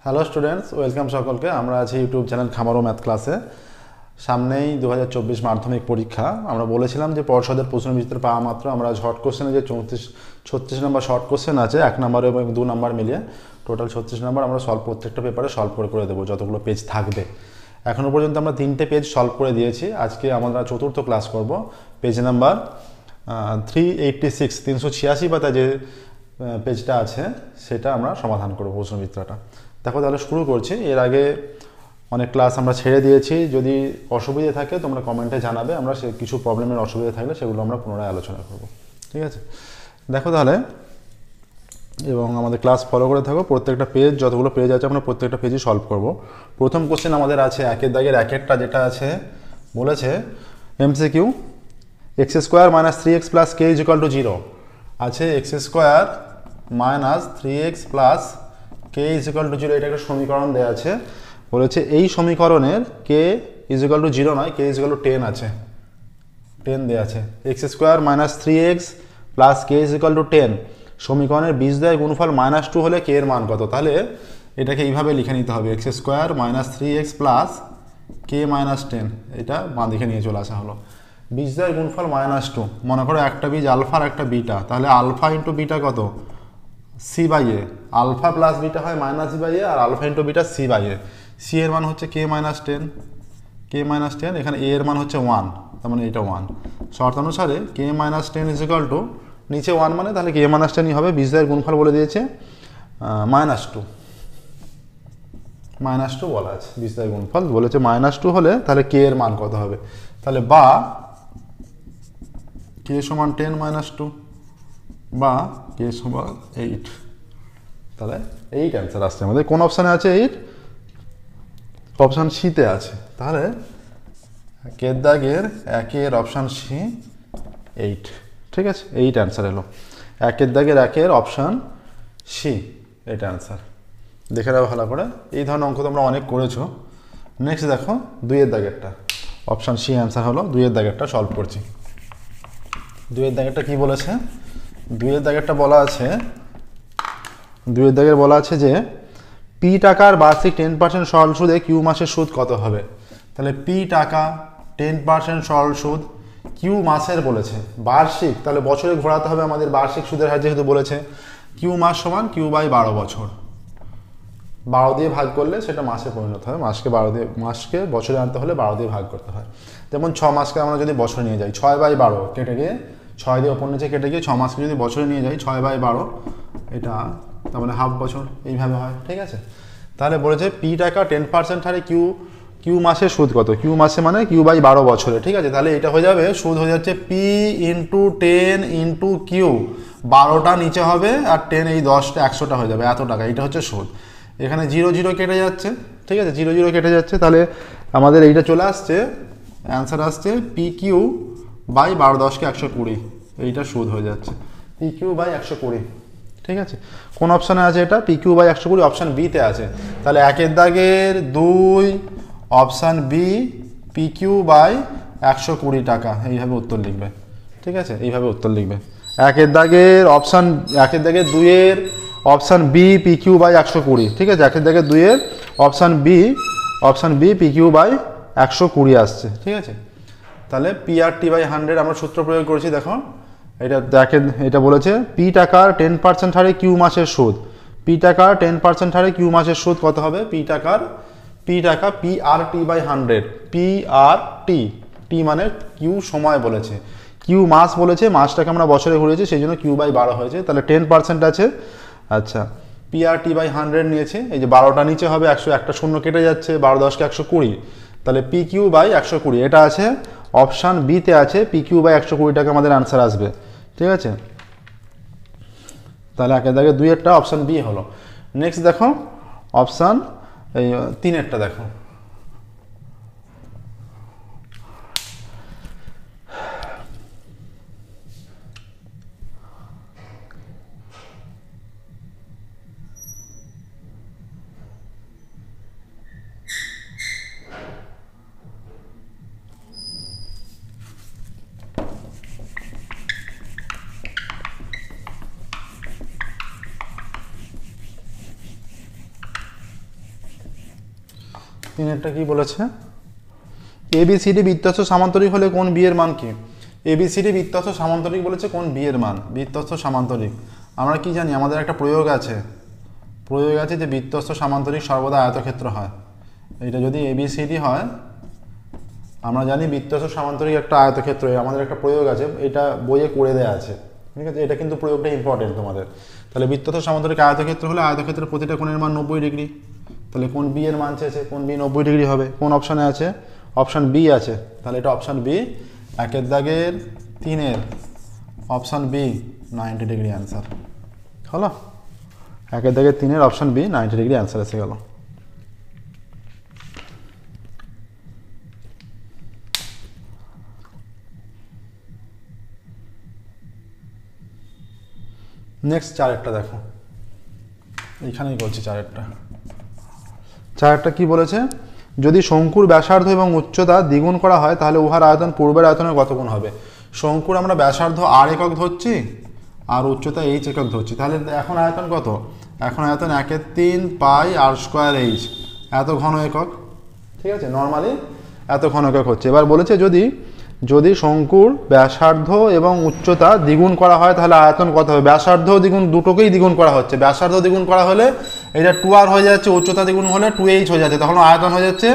Hello students, welcome সকলকে। আমরা আছি ইউটিউব চ্যানেল খামারো ম্যাথ ক্লাসে। সামনেই 2024 মাধ্যমিক পরীক্ষা। আমরা বলেছিলাম যে পর্ষদের প্রশ্নবিচিত্র পাওয়া মাত্র আমরা শর্ট কোশ্চেনে যে 36 নম্বর শর্ট কোশ্চেন আছে, 1 নম্বর এবং 2 নম্বর মিলিয়ে টোটাল 36 নম্বর আমরা প্রত্যেকটা পেপারে সলভ করে দেবো, যতগুলো পেজ থাকবে। এখনও পর্যন্ত আমরা 3টে পেজ সলভ করে দিয়েছি। আজকে আমরা চতুর্থ ক্লাস করব। পেজ নাম্বার 386 386 পাতা যে পেজটা আছে সেটা আমরা সমাধান করব প্রশ্নবিচিত্রটা। দেখো তাহলে শুরু করছি। এর আগে অনেক ক্লাস আমরা ছেড়ে দিয়েছি। যদি অসুবিধা থাকে তোমরা কমেন্টে জানাবে, আমরা কিছু প্রবলেমের অসুবিধা থাকলে সেগুলো আমরা পুনরায় আলোচনা করব। ঠিক আছে, দেখো তাহলে এবং আমাদের ক্লাস ফলো করে থাকো। প্রত্যেকটা পেজ, যতগুলো পেজ আছে আমরা প্রত্যেকটা পেজই সলভ করব। প্রথম কোশ্চেন আমাদের আছে একের দাগের একেরটা, যেটা আছে বলেছে MCQ x square minus 3x plus K is equal two 0 আছে। X square minus 3x plus K is equal two 0, এটা একটা সমীকরণ দেওয়া আছে। বলেছে এই সমীকরণের কে ইজ ইকুয়াল টু 0 নয়, কে ইজ ইকুয়াল টু 10 আছে, 10 দেওয়া আছে। X square minus 3x plus K is equal two 10 সমীকরণের বীজদ্বয় গুণফল -2 হলে কে এর মান কত? তাহলে এটাকে এইভাবে লিখে নিতে হবে, x square minus 3x plus কে মাইনাস 10, এটা বাঁ দিকে নিয়ে চলে আসা হলো। বীজদ্বয়ের গুণফল -2, মনে করো একটা বীজ আলফা আর একটা বিটা, তাহলে আলফা ইন্টু বিটা কত? C by a. Alpha plus beta হয় মাইনাস বাই এ, আর alpha into beta c by a. C এর মান হচ্ছে কে মাইনাস 10, কে মাইনাস 10, এখানে এ এর মান হচ্ছে 1, তার মানে এটা 1। শর্ত অনুসারে কে মাইনাস 10 ইজ ইকুয়াল টু, নিচে 1 মানে তাহলে কে মাইনাস 10ই হবে। বীজদ্বয়ের গুণফল বলে দিয়েছে -2 বলা আছে। বীজদ্বয়ের গুণফল বলেছে -2 হলে তাহলে কে এর মান কত হবে? তাহলে বা কে সমান 10 -2 বা কে সমান 8, তাহলে 8 অ্যান্সার আসছে আমাদের। কোন অপশানে আছে 8? অপশান সিতে আছে। তাহলে একের দাগের একের অপশান সি 8, ঠিক আছে, 8 অ্যান্সার এলো। একের দাগের একের অপশান সি, এটা অ্যান্সার। দেখে রাখো ভালো করে, এই ধরনের অঙ্ক তোমরা অনেক করেছো। নেক্সট দেখো 2-এর দাগেরটা, অপশান সি অ্যান্সার হলো। 2-এর দাগেরটা সলভ করছি। 2-এর দাগেরটা কি বলেছে? 2-এর দাগেরটা বলা আছে, 2-এর দাগের বলা আছে যে পি টাকার বার্ষিক 10% সরল সুদে কিউ মাসের সুদ কত হবে? তাহলে পি টাকা 10% সরল সুদ, কিউ মাসের বলেছে, বার্ষিক, তাহলে বছরে ঘোরাতে হবে আমাদের। বার্ষিক সুদের হার যেহেতু বলেছে, কিউ মাস সমান কিউ বাই 12 বছর। 12 দিয়ে ভাগ করলে সেটা মাসে পরিণত হয়। মাসকে বছরে আনতে হলে 12 দিয়ে ভাগ করতে হয়। যেমন 6 মাসকে আমরা যদি বছরে নিয়ে যাই, 6/12 কেটে গিয়ে 6 দিয়ে ওপর নিচে কেটে গিয়ে 6 মাসকে যদি বছরে নিয়ে যাই, 6/12 এটা তার মানে হাফ বছর, এইভাবে হয়। ঠিক আছে, তাহলে বলেছে পি টাকা 10% হারে কিউ মাসের সুদ কত? কিউ মাসে মানে কিউ বাই 12 বছরে। ঠিক আছে, তাহলে এটা হয়ে যাবে, সুদ হয়ে যাচ্ছে পি ইন্টু 10 ইন্টু কিউ। 12টা নিচে হবে আর 10 এই 10টা 100টা হয়ে যাবে, এত টাকা। এটা হচ্ছে সুদ। এখানে 0 0 কেটে যাচ্ছে, ঠিক আছে, 0 0 কেটে যাচ্ছে। তাহলে আমাদের এইটা চলে আসছে, অ্যান্সার আসছে পি কিউ বাই 12 10কে 120, এইটা সুদ হয়ে যাচ্ছে পি কিউ বাই 120। ঠিক আছে, কোন অপশানে আছে এটা? পি কিউ বাই 120 অপশান বিতে আছে। তাহলে একের দাগের 2 option B, P Q by 120 টাকা, এইভাবে উত্তর লিখবে। ঠিক আছে, এইভাবে উত্তর লিখবে। একের দাগের 2-এর option B, P Q by 120। ঠিক আছে, একের দাগের 2-এর option B P Q by 120 আসছে। ঠিক আছে, তাহলে পি আর টি বাই 100 আমরা সূত্র প্রয়োগ করেছি। দেখো এটা দেখেন, এটা বলেছে পি টাকার 10% হারে কিউ মাসের সুদ। পি টাকার 10% হারে কিউ মাসের সুদ কত হবে? পি টাকা p r t by 100, p r t মানে কিউ সময় বলেছে, কিউ মাস বলেছে, মাসটাকে আমরা বছরে ঘুরেছি, সেই জন্য কিউ বাই 12 হয়েছে। তাহলে 10% আছে। আচ্ছা, পি আর টি বাই 100 নিয়েছে, এই যে 12টা নিচে হবে 100, একটা শূন্য কেটে যাচ্ছে, 12 10কে 120, তাহলে পি কিউ বাই 120, এটা আছে অপশান বিতে আছে। পি কিউ বাই 120 টাকা আমাদের আনসার আসবে। ঠিক আছে, তাহলে একের দাগে 2-এরটা অপশান বি হলো। নেক্সট দেখো অপশান 3-এরটা দেখো। তিনেরটা কি বলেছে, এবিসিডি বৃত্তস্থ সামান্তরিক হলে কোন বি এর মান কি? এবিসিডি বৃত্তস্থ সামান্তরিক বলেছে, কোন বি এর মান? বৃত্তস্থ সামান্তরিক আমরা কি জানি, আমাদের একটা প্রয়োগ আছে যে বৃত্তস্থ সামান্তরিক সর্বদা আয়তক্ষেত্র হয়। এটা যদি এবিসিডি হয়, আমরা জানি বৃত্তস্থ সামান্তরিক একটা আয়তক্ষেত্র, আমাদের একটা প্রয়োগ আছে, এটা বইয়ে করে দেওয়া আছে, ঠিক আছে? এটা কিন্তু প্রয়োগটা ইম্পর্টেন্ট তোমাদের। তাহলে বৃত্তস্থ সামান্তরিক আয়তক্ষেত্র হলে আয়তক্ষেত্রের প্রতিটা কোণের মান 90 ডিগ্রি। তাহলে কোন বি এর মান চেয়েছে, কোন বি 90 ডিগ্রি হবে? কোন অপশানে আছে? অপশান বি আছে। তাহলে এটা অপশান বি, একের দাগের 3-এর অপশান বি 90 ডিগ্রি অ্যান্সার হলো। একের দাগের 3-এর অপশান বি 90 ডিগ্রি অ্যান্সার এসে গেল। নেক্সট চারেরটা দেখো, এইখানেই করছি চারেরটা কি বলেছে, যদি শঙ্কুর ব্যাসার্ধ এবং উচ্চতা দ্বিগুণ করা হয় তাহলে উহার আয়তন পূর্বের আয়তনের কত গুণ হবে? শঙ্কুর আমরা ব্যাসার্ধ আর একক ধরছি আর উচ্চতা এইচ একক ধরছি, তাহলে এখন আয়তন কত? এখন আয়তন 1/3 পাই আর স্কোয়ার এইচ, এত ঘন একক, ঠিক আছে? নর্মালি এত ঘন একক হচ্ছে। এবার বলেছে যদি শঙ্কুর ব্যাসার্ধ এবং উচ্চতা দ্বিগুণ করা হয় তাহলে আয়তন কত হবে? ব্যাসার্ধ দ্বিগুণ, দুটোকেই দ্বিগুণ করা হচ্ছে। ব্যাসার্ধ দ্বিগুণ করা হলে এটা 2r হয়ে যাচ্ছে, উচ্চতা দ্বিগুণ হলে 2h হয়ে যাচ্ছে, তখন আয়তন হয়ে যাচ্ছে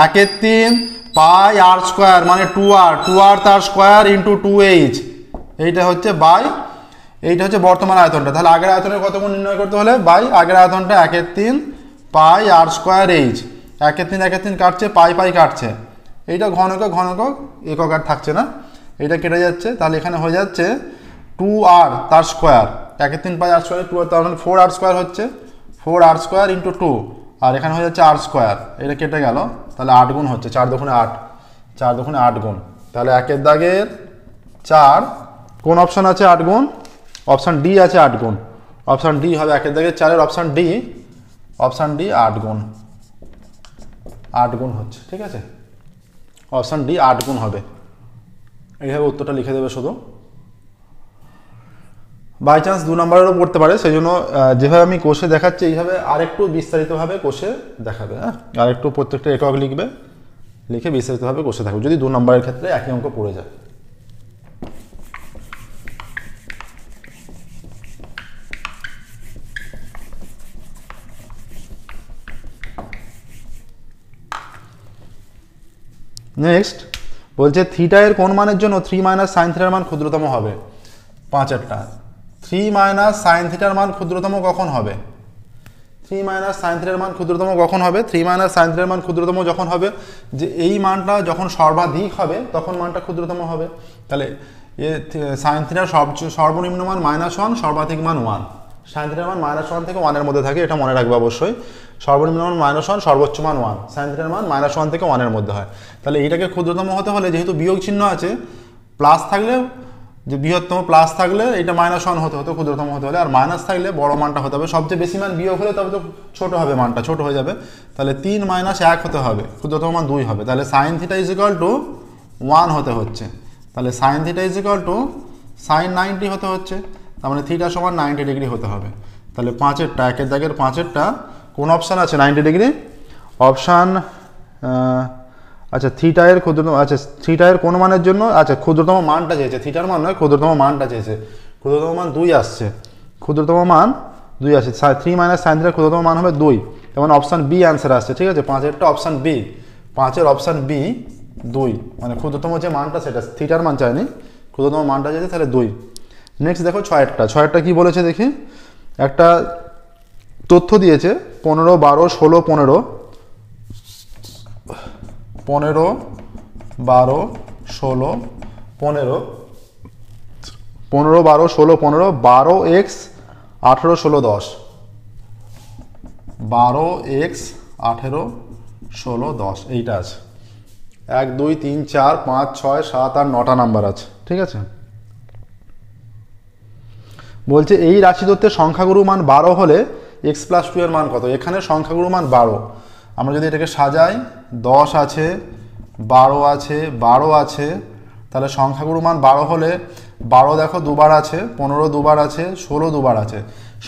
1/3 পাই আর স্কোয়ার, মানে 2r তার স্কোয়ার ইন্টু 2h, এইটা হচ্ছে বর্তমান আয়তনটা। তাহলে আগের আয়তনের কত গুণ নির্ণয় করতে হলে বাই আগের আয়তনটা 1/3 পাই আর স্কোয়ার এইচ, 1/3 কাটছে, পাই কাটছে, এইটা ঘন একক আর থাকছে না, এইটা কেটে যাচ্ছে, তাহলে এখানে হয়ে যাচ্ছে 2r তার স্কোয়ার, 1/3 পাই আর স্কোয়ার 2r, তার মানে 4r স্কোয়ার হচ্ছে, 4r স্কোয়ার ইন্টু 2, আর এখানে হয়ে যাচ্ছে r স্কোয়ার, এটা কেটে গেল, তাহলে 8 গুণ হচ্ছে, 4 দুগুণে 8, 4 দুগুণে 8 গুণ। তাহলে একের দাগের 4, কোন অপশান আছে 8 গুণ? অপশান ডি আছে 8 গুণ, অপশান ডি হবে একের দাগের 4-এর অপশান ডি 8 গুণ, 8 গুণ হচ্ছে, ঠিক আছে? অপশান ডি 8 গুণ হবে। এইভাবে উত্তরটা লিখে দেবে শুধু। বাই চান্স 2 নম্বরেরও পড়তে পারে, সেই জন্য যেভাবে আমি কোষে দেখাচ্ছি এইভাবে আরেকটু বিস্তারিতভাবে কোষে দেখাবে, হ্যাঁ? আরেকটু প্রত্যেকটা একক লিখে বিস্তারিতভাবে কোষে দেখাবে, যদি 2 নম্বরের ক্ষেত্রে একই অঙ্ক পড়ে যায়। নেক্সট বলছে থিটা এর কোন মানের জন্য 3 - sin থিটার মান ক্ষুদ্রতম হবে? 5-এরটা 3 - sin থিটার মান ক্ষুদ্রতম কখন হবে? 3 - sin থিটার মান ক্ষুদ্রতম কখন হবে? 3 - sin থিটার মান ক্ষুদ্রতম যখন হবে যে এই মানটা যখন সর্বাধিক হবে তখন মানটা ক্ষুদ্রতম হবে। তাহলে sin থিটার সর্বনিম্ন মান -1, সর্বাধিক মান 1। sin থিটার মান -1 থেকে 1-এর মধ্যে থাকে, এটা মনে রাখবে অবশ্যই। সর্বনিম্ন মান -1, সর্বোচ্চ মান 1। sin থিটার মান -1 থেকে 1-এর মধ্যে হয়। তাহলে এইটাকে ক্ষুদ্রতম হতে হলে যেহেতু বিয়োগ চিহ্ন আছে, প্লাস থাকলে যে বৃহত্তম, প্লাস থাকলে এটা -1 হতে হতো ক্ষুদ্রতম হতে হলে, আর মাইনাস থাকলে বড় মানটা হতে হবে। সবচেয়ে বেশি মান বিয়োগ হলে তবে তো ছোট হবে, মানটা ছোট হয়ে যাবে। তাহলে 3 - 1 হতে হবে, ক্ষুদ্রতম মান 2 হবে। তাহলে sin থিটা = 1 হতে হচ্ছে। তাহলে sin থিটা = sin 90 হতে হচ্ছে, তার মানে থিটা সমান 90 ডিগ্রি হতে হবে। তাহলে 5-এরটা, একের দাগের 5-এরটা কোন অপশান আছে 90 ডিগ্রি? অপশান আচ্ছা থিটা এর ক্ষুদ্রতম, আচ্ছা থিটা এর কোন মানের জন্য, আচ্ছা ক্ষুদ্রতম মানটা চেয়েছে, থিটার মান নয়, ক্ষুদ্রতম মানটা চেয়েছে। ক্ষুদ্রতম মান 2 আসছে, ক্ষুদ্রতম মান 2 আসছে। 3 - sin থিটার ক্ষুদ্রতম মান হবে 2, তেমন অপশান বি অ্যান্সার আসছে, ঠিক আছে? 5-এরটা অপশান বি, 5-এর অপশান বি 2, মানে ক্ষুদ্রতম যে মানটা সেটা থিটার মান চায়নি, ক্ষুদ্রতম মানটা চেয়েছে, তাহলে 2। নেক্সট দেখো 6-এরটা কি বলেছে দেখি। একটা তথ্য দিয়েছে 15, 12, 16, 15, 15, 12, 16, 15, 15, 12, 16, 15, 12x 18, 16, 10, 12x 18, 16, 10 এইটা আছে। 1, 2, 3, 4, 5, 6, 7 আর 9টা নাম্বার আছে, ঠিক আছে? বলছে এই রাশি তত্ত্বের সংখ্যাগুরু মান 12 হলে x + 2 এর মান কত? এখানে সংখ্যাগুরু মান 12, আমরা যদি এটাকে সাজাই 10 আছে, 12 আছে, 12 আছে, তাহলে সংখ্যাগুরু মান 12 হলে 12 দেখো দুবার আছে, 15 দুবার আছে, 16 দুবার আছে।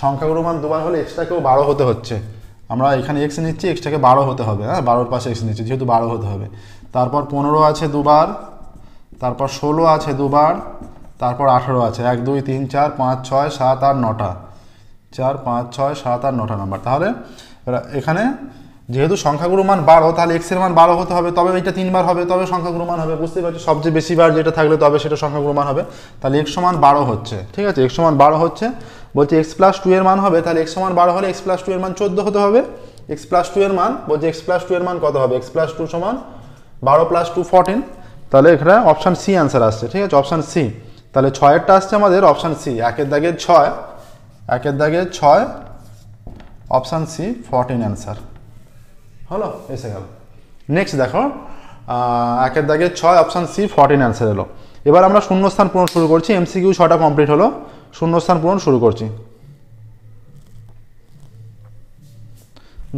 সংখ্যাগুরু মান দুবার হলে এক্সট্রা কেউ 12 হতে হচ্ছে, আমরা এখানে এক্স নিচ্ছি, এক্সটাকে 12 হতে হবে, হ্যাঁ 12-র পাশে এক্স নিচ্ছি যেহেতু 12 হতে হবে। তারপর 15 আছে দুবার, তারপর 16 আছে দুবার, তারপর 18 আছে 1 2 3 4 5 6 7 8 9টা, 4 5 6 7 8 9টা নাম্বার। তাহলে এখানে যেহেতু সংখ্যাগুরু মান 12, তাহলে এক্স এর মান 12 হতে হবে, তবে এটা 3 বার হবে, তবে সংখ্যাগুরু মান হবে। বুঝতে পারছি, সবচেয়ে বেশি বার যেটা থাকলে তবে সেটা সংখ্যাগুরু মান হবে। তাহলে এক্স সমান 12 হচ্ছে, ঠিক আছে, এক্স সমান 12 হচ্ছে। বলছে এক্স প্লাস 2 এর মান হবে, তাহলে এক্স সমান 12 হলে এক্স প্লাস 2 এর মান 14 হতে হবে। এক্স প্লাস 2 এর মান, বলছে এক্স প্লাস 2 এর মান কত হবে, এক্স প্লাস 2 সমান 12 প্লাস 2 14। তাহলে এখানে অপশান সি অ্যান্সার আসছে, ঠিক আছে, অপশান সি। তাহলে 6-এরটা আসছে আমাদের অপশান সি, 1-এর দাগের 6, 1-এর দাগের 6, অপশান সি 14 অ্যান্সার হলো, এসে গেল। নেক্সট দেখো 1-এর দাগের 6, অপশান সি 14 অ্যান্সার এলো। এবার আমরা শূন্যস্থান পূরণ শুরু করছি, এমসিকিউ 6টা কমপ্লিট হলো, শূন্যস্থান পূরণ শুরু করছি।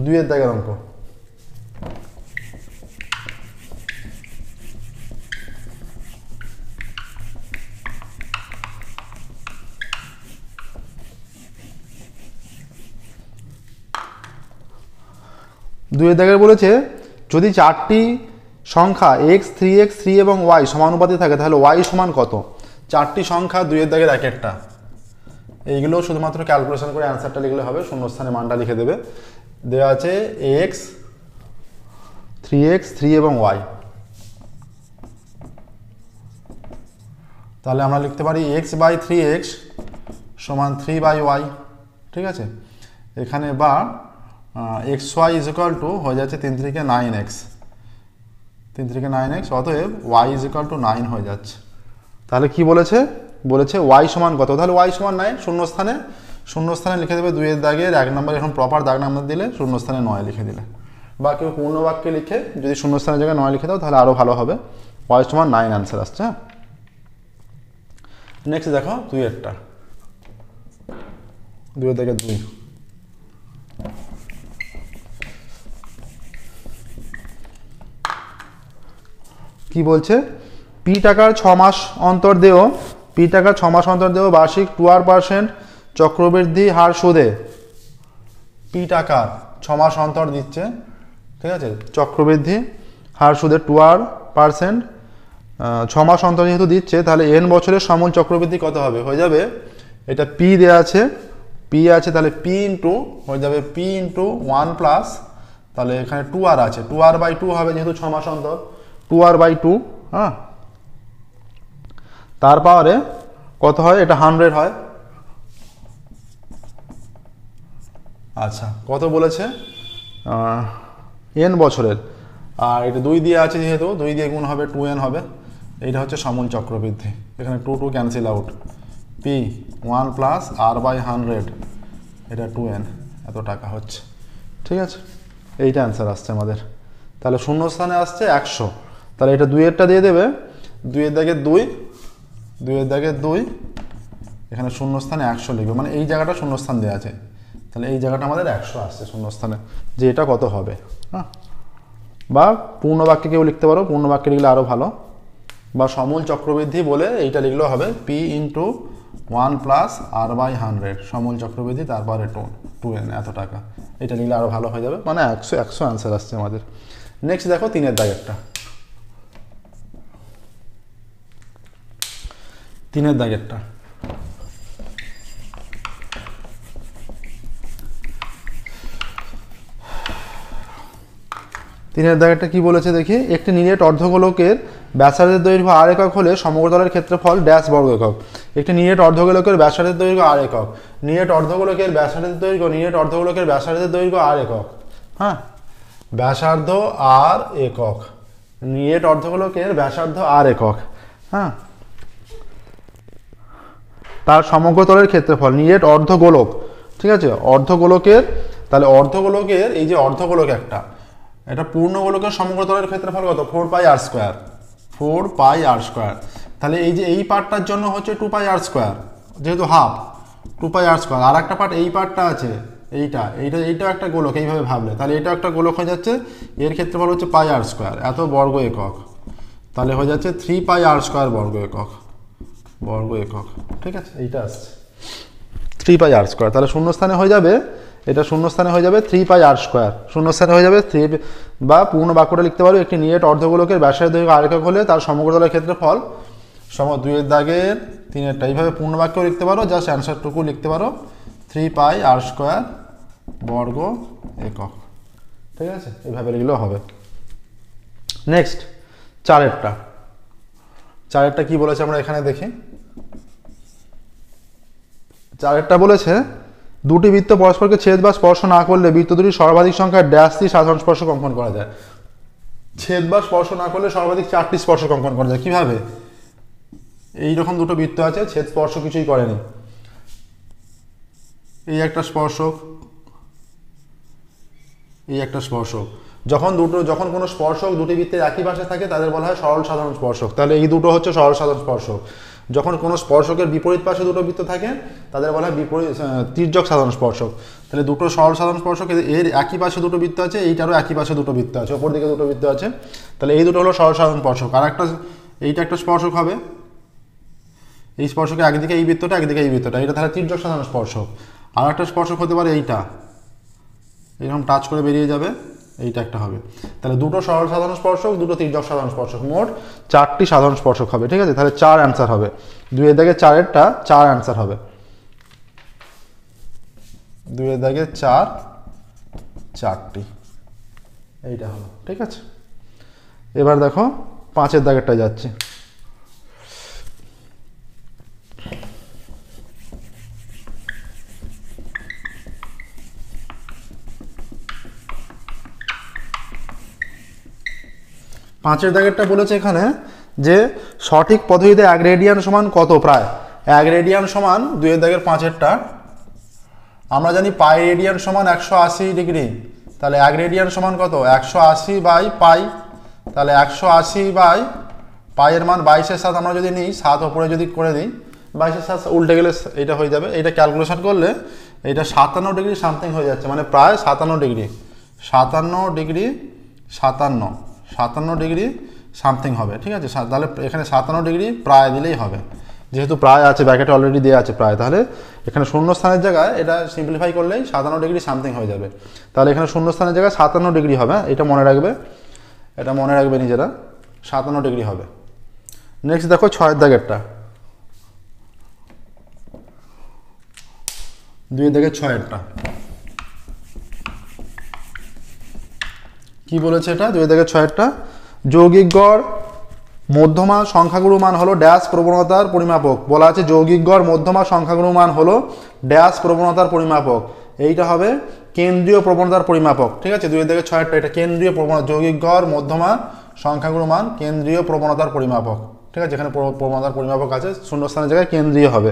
2-এর দাগের অঙ্ক, দুইয়ের দাগের বলেছে যদি 4টি সংখ্যা এক্স, 3x, 3 এবং ওয়াই সমানুপাতে থাকে তাহলে ওয়াই সমান কত। 4টি সংখ্যা, দুইয়ের দাগের এক একটা, এইগুলো শুধুমাত্র ক্যালকুলেশন করে অ্যান্সারটা লিখলে হবে, শূন্যস্থানে মানটা লিখে দেবে। দেওয়া আছে এক্স, 3x, 3 এবং ওয়াই। তাহলে আমরা লিখতে পারি এক্স বাই 3x সমান 3 বাই ওয়াই, ঠিক আছে। এখানে বা X Y is equal to হয়ে যাচ্ছে 3 3 9x, 3 3 9x, অতএব ওয়াই ইজ ইকুয়াল টু 9 হয়ে যাচ্ছে। তাহলে কি বলেছে, বলেছে ওয়াই সমান কত, তাহলে ওয়াই সমান 9, শূন্যস্থানে লিখে দেবে 2-এর দাগের 1 নম্বর, এখন প্রপার দাগ নাম্বার দিলে শূন্যস্থানে 9 লিখে দিলে, বা কেউ পূর্ণ বাক্যে লিখে যদি শূন্যস্থানের জায়গায় 9 লিখে দাও তাহলে আরও ভালো হবে। ওয়াই সমান 9 অ্যান্সার আসছে। হ্যাঁ, নেক্সট দেখো 2-এরটা, 2-এর দাগের 2, কি বলছে, পি টাকার 6 মাস অন্তর দেও, পি টাকার 6 মাস অন্তর দেও বার্ষিক 2% চক্রবৃদ্ধি হার সুদে। পি টাকার 6 মাস অন্তর দিচ্ছে, ঠিক আছে, চক্রবৃদ্ধি হার সুদে 2%, 6 মাস অন্তর যেহেতু দিচ্ছে তাহলে এন বছরের সমূল চক্রবৃদ্ধি কত হবে, হয়ে যাবে এটা পি দেওয়া আছে, পি আছে, তাহলে পি ইন্টু হয়ে যাবে পি ইন্টু 1 প্লাস, তাহলে এখানে 2r আছে, 2r বাই 2 হবে যেহেতু 6 মাস অন্তর, 2r বাই 2, হ্যাঁ, তার পাওয়ারে কত হয়, এটা 100 হয়। আচ্ছা, কত বলেছে, এন বছরের, আর এটা 2 দিয়ে আছে যেহেতু 2 দিয়ে গুণ হবে 2n হবে, এইটা হচ্ছে সমূল চক্রবৃদ্ধি, এখানে 2 2 cancel out, P 1 plus R by 100, এটা 2n, এত টাকা হচ্ছে, ঠিক আছে, এইটা অ্যান্সার আসছে আমাদের। তাহলে শূন্যস্থানে আসছে 100, তাহলে এটা 2-এরটা দিয়ে দেবে, 2-এর দাগের 2, 2-এর দাগের 2, এখানে শূন্যস্থানে 100 লিখবে, মানে এই জায়গাটা শূন্যস্থান দেওয়া আছে, তাহলে এই জায়গাটা আমাদের 100 আসছে শূন্যস্থানে, যে এটা কত হবে। হ্যাঁ, বা পূর্ণ বাক্যে কেউ লিখতে পারো, পূর্ণ বাক্যে লিখলে আরও ভালো, বা সমূল চক্রবৃদ্ধি বলে এইটা লিখলেও হবে, P into 1 plus R by 100, সমূল চক্রবৃদ্ধি তারপরে 2n, এত টাকা, এটা লিখলে আরও ভালো হয়ে যাবে, মানে 100 অ্যান্সার আসছে আমাদের। নেক্সট দেখো 3-এর দাগেরটা, 3-এর দাগেরটা, তিনের দাগেরটা কি বলেছে দেখি, একটি নিরেট অর্ধগোলকের ব্যাসার্ধের দৈর্ঘ্য r একক হলে সমগ্রতলের ক্ষেত্রফল ড্যাশ বর্গ একক। একটি নিরেট অর্ধগোলকের ব্যাসার্ধের দৈর্ঘ্য r একক, নিরেট অর্ধগোলকের ব্যাসার্ধের দৈর্ঘ্য, নিরেট অর্ধগোলকের ব্যাসার্ধের দৈর্ঘ্য r একক, হ্যাঁ, ব্যাসার্ধ r একক, নিরেট অর্ধগোলকের ব্যাসার্ধ r একক, হ্যাঁ, তার সমগ্রতলের ক্ষেত্রফল, নিরেট অর্ধগোলক, ঠিক আছে, অর্ধগোলকের, তাহলে অর্ধগোলকের এই যে অর্ধগোলক একটা, এটা পূর্ণ গোলকের সমগ্রতলের ক্ষেত্রফল কত, 4 পাই r স্কোয়ার, 4 পাই r স্কোয়ার, তাহলে এই যে এই পার্টটার জন্য হচ্ছে 2 পাই r স্কোয়ার, যেহেতু হাফ 2 পাই r স্কোয়ার, আর একটা পার্ট এই পার্টটা আছে, এইটাও একটা গোলক, এইভাবে ভাবলে তাহলে এটা একটা গোলক হয়ে যাচ্ছে, এর ক্ষেত্রফল হচ্ছে পাই r স্কোয়ার, এত বর্গ একক, তাহলে হয়ে যাচ্ছে 3 পাই r স্কোয়ার বর্গ একক, ঠিক আছে, এইটা আসছে 3 পাই r স্কোয়ার, তাহলে শূন্যস্থানে হয়ে যাবে এটা শূন্যস্থানে হয়ে যাবে 3 পাই r স্কোয়ার, শূন্যস্থানে হয়ে যাবে 3, বা পূর্ণ বাক্যটা লিখতে পারো একটি নিরেট অর্ধগোলকের ব্যাসের দৈর্ঘ্য r একক হলে তার সমগ্রতলের ক্ষেত্রফল 2 দাগের 3 এইভাবে পূর্ণ বাক্য লিখতে পারো, জাস্ট অ্যান্সারটুকু লিখতে পারো 3 পাই r স্কোয়ার বর্গ একক। ঠিক আছে, এইভাবে লিখলেও হবে। নেক্সট 4এরটা কি বলেছে আমরা এখানে দেখি। 4এরটা বলেছে দুটি বৃত্ত পরস্পরকে ছেদ বা স্পর্শ না করলে বৃত্ত দুটির সর্বাধিক সংখ্যার ড্যাশটি সাধারণ স্পর্শক অঙ্কন করা যায়। ছেদ বা স্পর্শ না করলে সর্বাধিক 4টি স্পর্শক অঙ্কন করা যায়। কিভাবে? এইরকম দুটো বৃত্ত আছে, ছেদ স্পর্শ কিছুই করেনি, এই একটা স্পর্শক, এই একটা স্পর্শক। যখন কোনো স্পর্শক দুটি বৃত্তের একই পাশে থাকে তাদের বলা হয় সরল সাধারণ স্পর্শক। তাহলে এই দুটো হচ্ছে সরল সাধারণ স্পর্শক। যখন কোনো স্পর্শকের বিপরীত পাশে দুটো বৃত্ত থাকে তাদের বলা হয় তির্যক সাধারণ স্পর্শক। তাহলে দুটো সরল সাধারণ স্পর্শক, এর একই পাশে দুটো বৃত্ত আছে, এইটারও একই পাশে দুটো বৃত্ত আছে, ওপর দিকে দুটো বৃত্ত আছে, তাহলে এই দুটো হলো সরল সাধারণ স্পর্শক। আর এইটা একটা স্পর্শক হবে, এই স্পর্শকের একদিকে এই বৃত্তটা, একদিকে এই বৃত্তটা, এটা তাহলে তির্যক সাধারণ স্পর্শক। আর একটা স্পর্শক হতে পারে এইটা, এরকম টাচ করে বেরিয়ে যাবে, এইটা একটা হবে। তাহলে দুটো সরল সাধারণ স্পর্শক, দুটো তির্যক সাধারণ স্পর্শক, মোট 4টি সাধারণ স্পর্শক হবে। ঠিক আছে, তাহলে 4 অ্যান্সার হবে। 2 দাগে 4এরটা 4 অ্যান্সার হবে। 2 দাগে 4, 4টি, এইটা হলো। ঠিক আছে, এবার দেখো 5 দাগেরটা যাচ্ছে। পাঁচের দাগেরটা বলেছে এখানে যে সঠিক পদ্ধতিতে 1 রেডিয়ান সমান কত? প্রায় 1 রেডিয়ান সমান 2 দাগের 5এরটা আমরা জানি পাই রেডিয়ান সমান 180 ডিগ্রি। তাহলে 1 রেডিয়ান সমান কত? 180 বাই পাই। তাহলে 180 বাই পাইয়ের মান 22-এর সাথে আমরা যদি নিই, 7 ওপরে যদি করে দিই, 22-এর সাথে উল্টে গেলে এটা হয়ে যাবে। এটা ক্যালকুলেশন করলে এটা 57 ডিগ্রি সামথিং হয়ে যাচ্ছে, মানে প্রায় 57 ডিগ্রি, 57 ডিগ্রি 57 ডিগ্রি সামথিং হবে। ঠিক আছে, তাহলে এখানে 57 ডিগ্রি প্রায় দিলেই হবে, যেহেতু প্রায় আছে, ব্র্যাকেটে অলরেডি দেওয়া আছে প্রায়। তাহলে এখানে শূন্যস্থানের জায়গায় এটা সিম্পলিফাই করলেই 57 ডিগ্রি সামথিং হয়ে যাবে। তাহলে এখানে শূন্যস্থানের জায়গায় 57 ডিগ্রি হবে, এটা মনে রাখবে, এটা মনে রাখবে নিজেরা, 57 ডিগ্রি হবে। নেক্সট দেখো 6 দাগেরটা, 2 দাগের 6এরটা কি বলেছে? এটা 2 দাগের 6এরটা যৌগিক গড় মধ্যমা সংখ্যাগুরু মান হলো ড্যাশ প্রবণতার পরিমাপক। বলা আছে যৌগিক গড় মধ্যমা সংখ্যাগুরু মান হলো ড্যাশ প্রবণতার পরিমাপক। এইটা হবে কেন্দ্রীয় প্রবণতার পরিমাপক। ঠিক আছে, 2 দাগের 6এরটা এটা কেন্দ্রীয় প্রবণতা, যৌগিক গড় মধ্যমা সংখ্যাগুরু মান কেন্দ্রীয় প্রবণতার পরিমাপক। ঠিক আছে, যেখানে প্রবণতার পরিমাপক আছে শূন্যস্থানের জায়গায় কেন্দ্রীয় হবে,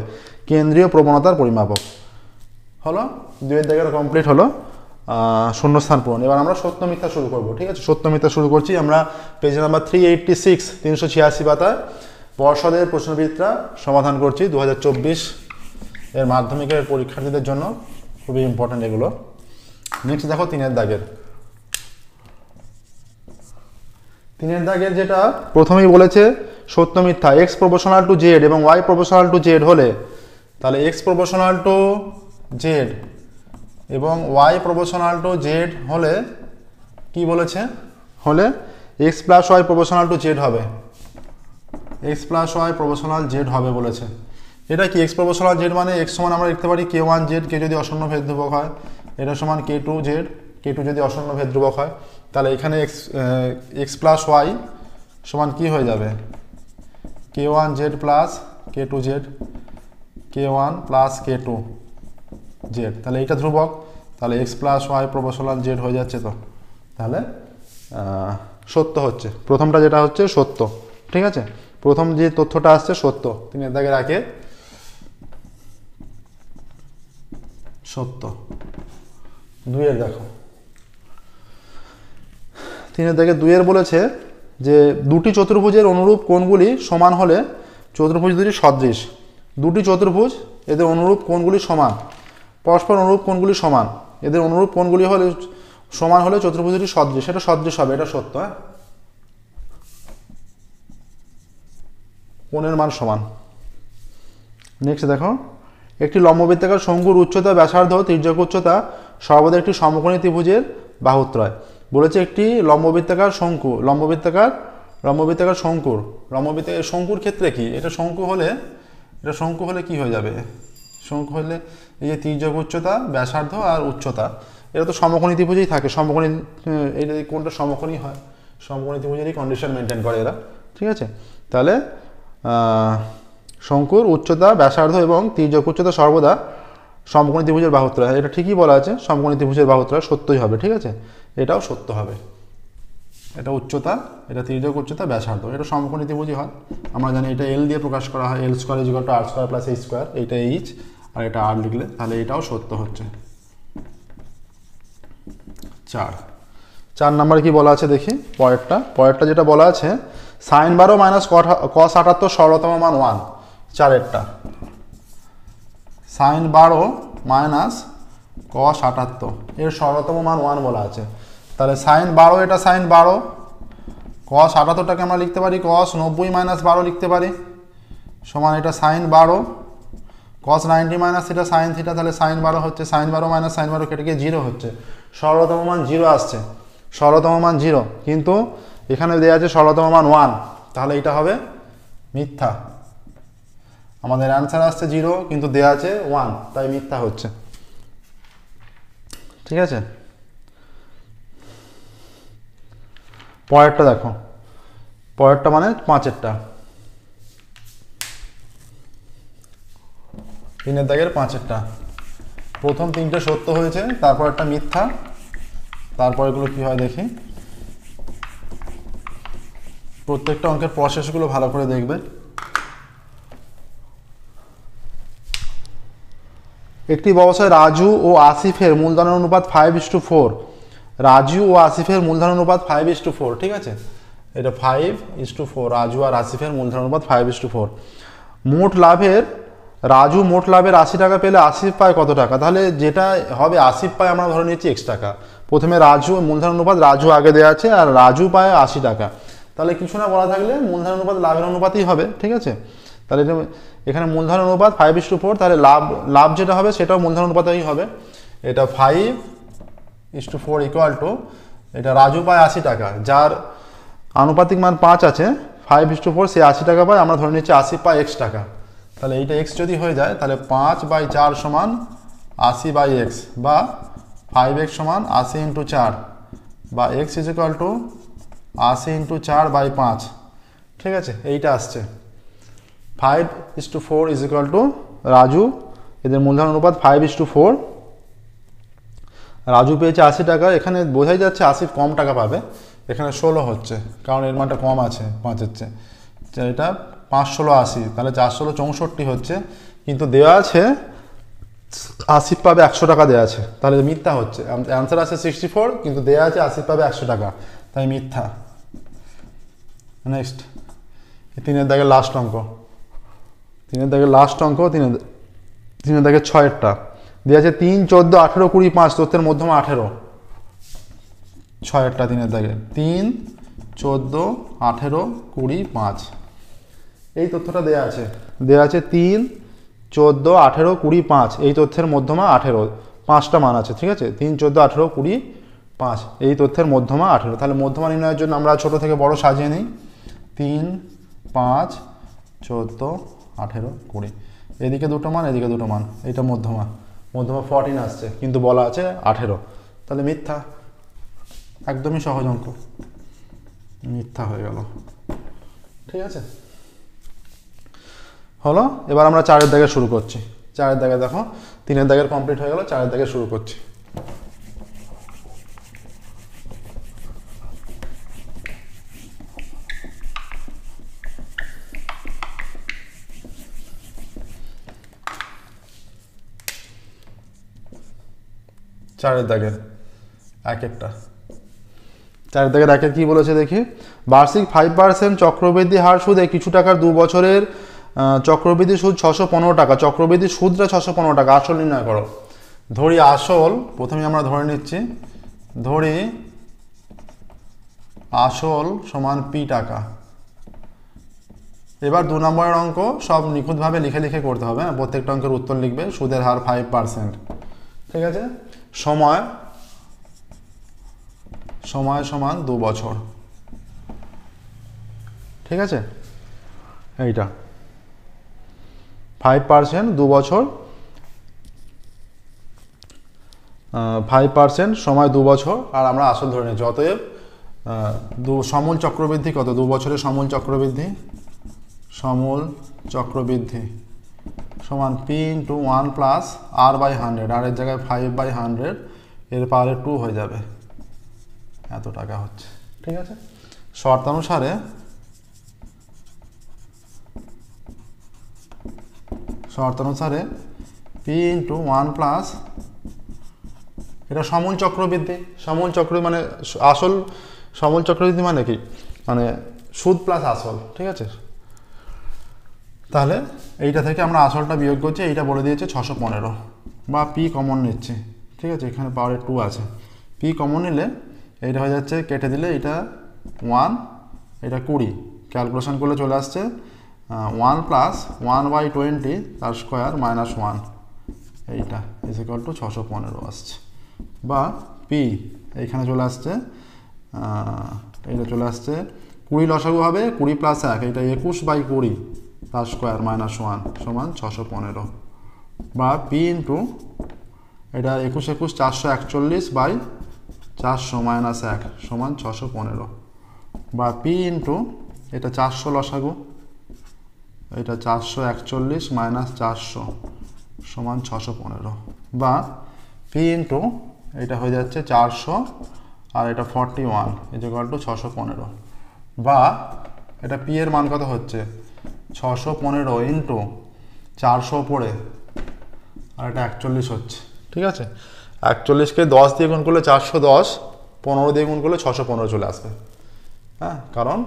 কেন্দ্রীয় প্রবণতার পরিমাপক হলো। 2 দাগের কমপ্লিট হলো শূন্যস্থান পূরণ। এবার আমরা সত্য মিথ্যা শুরু করব। ঠিক আছে, সত্য মিথ্যা শুরু করছি আমরা পেজ নাম্বার 386, 386 পাতায় পর্ষদের প্রশ্নবিদরা সমাধান করছি 2024 এর মাধ্যমিকের পরীক্ষার্থীদের জন্য, খুবই ইম্পর্টেন্ট এগুলো। নেক্সট দেখো 3 দাগের, 3 দাগের যেটা প্রথমেই বলেছে সত্য মিথ্যা এক্স প্রপোর্শনাল টু জেড এবং ওয়াই প্রপোর্শনাল টু জেড হলে, তাহলে এক্স প্রপোর্শনাল টু জেড এবং ওয়াই প্রপোর্শনাল টু জেড হলে কি বলেছে? হলে x plus y proportional to z হবে, x plus y proportional z হবে বলেছে। এটা কি এক্স প্রপোর্শনাল জেড মানে এক্স সমান আমরা লিখতে পারি k1 জেড, কে যদি অশূন্য ভেদ ধ্রুবক হয়, এটা সমান k2 জেড, k2 যদি অশূন্য ভেদ ধ্রুবক হয়, তাহলে এখানে এক্স প্লাস ওয়াই সমান কি হয়ে যাবে? k1 z plus k2 z, k1 plus k2 z. তাহলে এইটা ধ্রুবক, তাহলে x plus y proportional z হয়ে যাচ্ছে। তো তাহলে সত্য হচ্ছে প্রথমটা, যেটা হচ্ছে সত্য। ঠিক আছে, প্রথম যে তথ্যটা আসছে সত্য। 3 দাগের আগে সত্য। 2 দেখো, 3 দাগের 2 বলেছে যে দুটি চতুর্ভুজের অনুরূপ কোণগুলি সমান হলে চতুর্ভুজ দুটি সদৃশ। দুটি চতুর্ভুজ এদের অনুরূপ কোণগুলি সমান, পরস্পর অনুরূপ কোণগুলি সমান, এদের অনুরূপ কোণগুলি হলে সমান হলে চতুর্ভুজ দুটি সদৃশ, এটা সদৃশ হবে, এটা সত্য। হ্যাঁ, কোণের মান সমান। নেক্সট দেখো একটি লম্ববৃত্তাকার শঙ্কুর উচ্চতা, ব্যাসার্ধ, তির্যক উচ্চতা সর্বদা একটি সমকোণী ত্রিভুজের বাহুত্রয়। বলেছে একটি লম্ববৃত্তাকার শঙ্কু, লম্ববৃত্তাকার শঙ্কুর ক্ষেত্রে কি, এটা শঙ্কু হলে কি হয়ে যাবে, শঙ্কু হলে এই যে তির্যক উচ্চতা, ব্যাসার্ধ আর উচ্চতা, এটা তো সমকোণী ত্রিভুজেই থাকে। সমকোণী, এটা কোনটা সমকোণী হয়, সমকোণী ত্রিভুজেরই কন্ডিশন মেনটেন করে এরা, ঠিক আছে। তাহলে শঙ্কুর উচ্চতা, ব্যাসার্ধ এবং তির্যক উচ্চতা সর্বদা সমকোণী ত্রিভুজের বাহুত্রয়। এটা ঠিকই বলা আছে, সমকোণী ত্রিভুজের বাহুত্রয় সত্যই হবে, ঠিক আছে, এটাও সত্য হবে। এটা উচ্চতা, এটা তির্যক উচ্চতা, ব্যাসার্ধ, এটা সমকোণী ত্রিভুজই হয়। আমরা জানি এটা এল দিয়ে প্রকাশ করা হয়, l square equal to r square plus এই স্কোয়ার, এইটা এইচ আর এটা আর লিখলে তাহলে এটাও সত্য হচ্ছে। 4 নম্বরে কি বলা আছে দেখি, পরেরটা যেটা বলা আছে sin 12 মাইনাস cos 78 সরলতম মান 1। 4এরটা sin 12 মাইনাস cos 78 এর সরলতম মান 1 বলা আছে। তাহলে sin 12, এটা sin 12, cos 78টাকে আমরা লিখতে পারি cos 90 মাইনাস 12 লিখতে পারি, সমান এটা sin 12, cos 90 মাইনাস এটা sin থিটা, তাহলে sin 12 হচ্ছে, sin 12 মাইনাস sin 12 কেটে গিয়ে 0 হচ্ছে, সরলতম মান 0 আসছে, সরলতম মান 0, কিন্তু এখানে দেওয়া আছে সরলতম মান 1, তাহলে এটা হবে মিথ্যা। আমাদের অ্যান্সার আসছে 0 কিন্তু দেওয়া আছে 1, তাই মিথ্যা হচ্ছে, ঠিক আছে। পরেরটা দেখো, পরেরটা মানে 5এরটা, 3 দাগের 5এরটা। প্রথম 3টে সত্য হয়েছে, তারপর একটা মিথ্যা, তারপর এগুলো কি হয় দেখি। প্রত্যেকটা অঙ্কের প্রসেসগুলো ভালো করে দেখবে। একটি ব্যবসায় রাজু ও আসিফের মূলধনের অনুপাত 5:4, রাজু ও আসিফের মূলধন অনুপাত 5:4, ঠিক আছে, এটা 5:4, রাজু আর আসিফের মূলধন অনুপাত 5:4। রাজু মোট লাভের 80 টাকা পেলে আসিফ পায় কত টাকা, তাহলে যেটা হবে আসিফ পায় আমরা ধরে নিচ্ছি x টাকা। প্রথমে রাজু মূলধন অনুপাত, রাজু আগে দেওয়া আছে আর রাজু পায় 80 টাকা, তাহলে কিছু না বলা থাকলে মূলধন অনুপাত লাভের অনুপাতই হবে, ঠিক আছে। তাহলে এখানে মূলধন অনুপাত 5:4, তাহলে লাভ যেটা হবে সেটাও মূলধন অনুপাতেই হবে। এটা 5:4 ইকুয়াল টু, এটা রাজু পায় 80 টাকা, যার আনুপাতিক মান 5 আছে, 5:4, সে 80 টাকা পায়, আমরা ধরে নিচ্ছি আসিফ পায় x টাকা। তাহলে এইটা x যদি হয়ে যায় তাহলে 5/4 সমান 80/x, বা 5x সমান 80 × 4, বা x ইজ ইকুয়াল টু 80 × 4/5, ঠিক আছে, এইটা আসছে। 5:4 ইজ ইকুয়াল টু রাজু, এদের মূলধন অনুপাত 5:4, রাজু পেয়েছে 80 টাকা, এখানে বোঝাই যাচ্ছে আসিফ কম টাকা পাবে, এখানে 16 হচ্ছে কারণ এর মানটা কম আছে 5-এর চেয়ে, এটা 5-16-80, তাহলে 4-16-64 হচ্ছে, কিন্তু দেওয়া আছে আসিফ পাবে 100 টাকা দেওয়া আছে, তাহলে মিথ্যা হচ্ছে। অ্যান্সার আছে 64 কিন্তু দেওয়া আছে আসিফ পাবে 100 টাকা, তাই মিথ্যা। নেক্সট 3-এর দাগের লাস্ট অঙ্ক, 3-এর দাগের 6-এরটা দেওয়া আছে 3, 14, 18, 20, 5, তথ্যের মধ্যমা 18। 6-এরটা 3-এর দাগে 3, 14, 18, 20, 5, এই তথ্যটা দেওয়া আছে 3, 14, 18, 20, 5, এই তথ্যের মধ্যমা 18, 5টা মান আছে, ঠিক আছে, 3, 14, 18, 20, 5, এই তথ্যের মধ্যমা 18। তাহলে মধ্যমা নির্ণয়ের জন্য আমরা ছোট থেকে বড় সাজিয়ে নিই, 3, 5, 14, 18, 20, এদিকে দুটো মান, এদিকে দুটো মান, এটা মধ্যমা 14 আসছে, কিন্তু বলা আছে 18, তাহলে মিথ্যা, একদমই সহজ অঙ্ক, মিথ্যা হয়ে গেল, ঠিক আছে, হলো। এবার আমরা 4-এর দাগে শুরু করছি। 4-এর দাগে দেখো, 3-এর দাগের কমপ্লিট হয়ে গেল, 4-এর দাগে শুরু করছি। চারের দাগের 1-একটা, 4-এর দাগের 1-এর কি বলেছে দেখি, বার্ষিক 5% চক্রবৃদ্ধি হার সুদে কিছু টাকার 2 বছরের চক্রবৃদ্ধি সুদ 615 টাকা, চক্রবৃদ্ধি সুদটা 615 টাকা, আসল নির্ণয় করো। ধরি আসল, প্রথমে আমরা ধরে নিচ্ছি, ধরি আসল সমান p টাকা, এবার 2 নম্বরের অঙ্ক সব নিখুঁতভাবে লিখে লিখে করতে হবে, হ্যাঁ, প্রত্যেকটা অঙ্কের উত্তর লিখবে। সুদের হার 5%, ঠিক আছে। সময় সমান 2 বছর, ঠিক আছে। এইটা 5% 2 বছর, 5% সময় 2 বছর, আর আমরা আসল ধরে নিচ্ছি। অতএব সমূল চক্রবৃদ্ধি কত? 2 বছরের সমূল চক্রবৃদ্ধি সমান P × 1 প্লাস R/100, আর এর জায়গায় 5/100, এর পাওয়ারে 2 হয়ে যাবে, এত টাকা হচ্ছে, ঠিক আছে। শর্তানুসারে P × 1 প্লাস, এটা সমূল চক্রবৃদ্ধি। মানে আসল সমূল চক্রবৃদ্ধি মানে কি? মানে সুদ প্লাস আসল, ঠিক আছে। তাহলে এইটা থেকে আমরা আসলটা বিয়োগ করছি, এইটা বলে দিয়েছে 615, বা পি কমন নিচ্ছে, ঠিক আছে। এখানে পাওয়ারে 2 আছে, পি কমন নিলে এইটা হয়ে যাচ্ছে, কেটে দিলে এটা 1, এটা 20, ক্যালকুলেশন করলে চলে আসছে 1 প্লাস 1/20 তার স্কোয়ার মাইনাস 1, এইটা ইজ ইকুয়াল টু 615 আসছে। বা পি এইখানে চলে আসছে, এইটা চলে আসছে 20 লসাগু হবে 20 প্লাস 1, এইটা 21/20 তার স্কোয়ার মাইনাস 1 সমান 615। বা পি ইন্টু এটা 21 441/400 মাইনাস 1 সমান 615। বা পি ইন্টু এটা 400 লসাগু, এটা 441 মাইনাস 400 সমান 615। বা পি ইন্টু এটা হয়ে যাচ্ছে 400 আর এটা 41 ইজ ইকুয়াল টু 615। বা এটা পি এর মান কত হচ্ছে? 615 ইন্টু 400 পড়ে, আর এটা 41 হচ্ছে, ঠিক আছে। 41কে 10 দিয়ে গুণ করলে 410, 15 দিয়ে গুণ করলে 615 চলে আসবে, হ্যাঁ, কারণ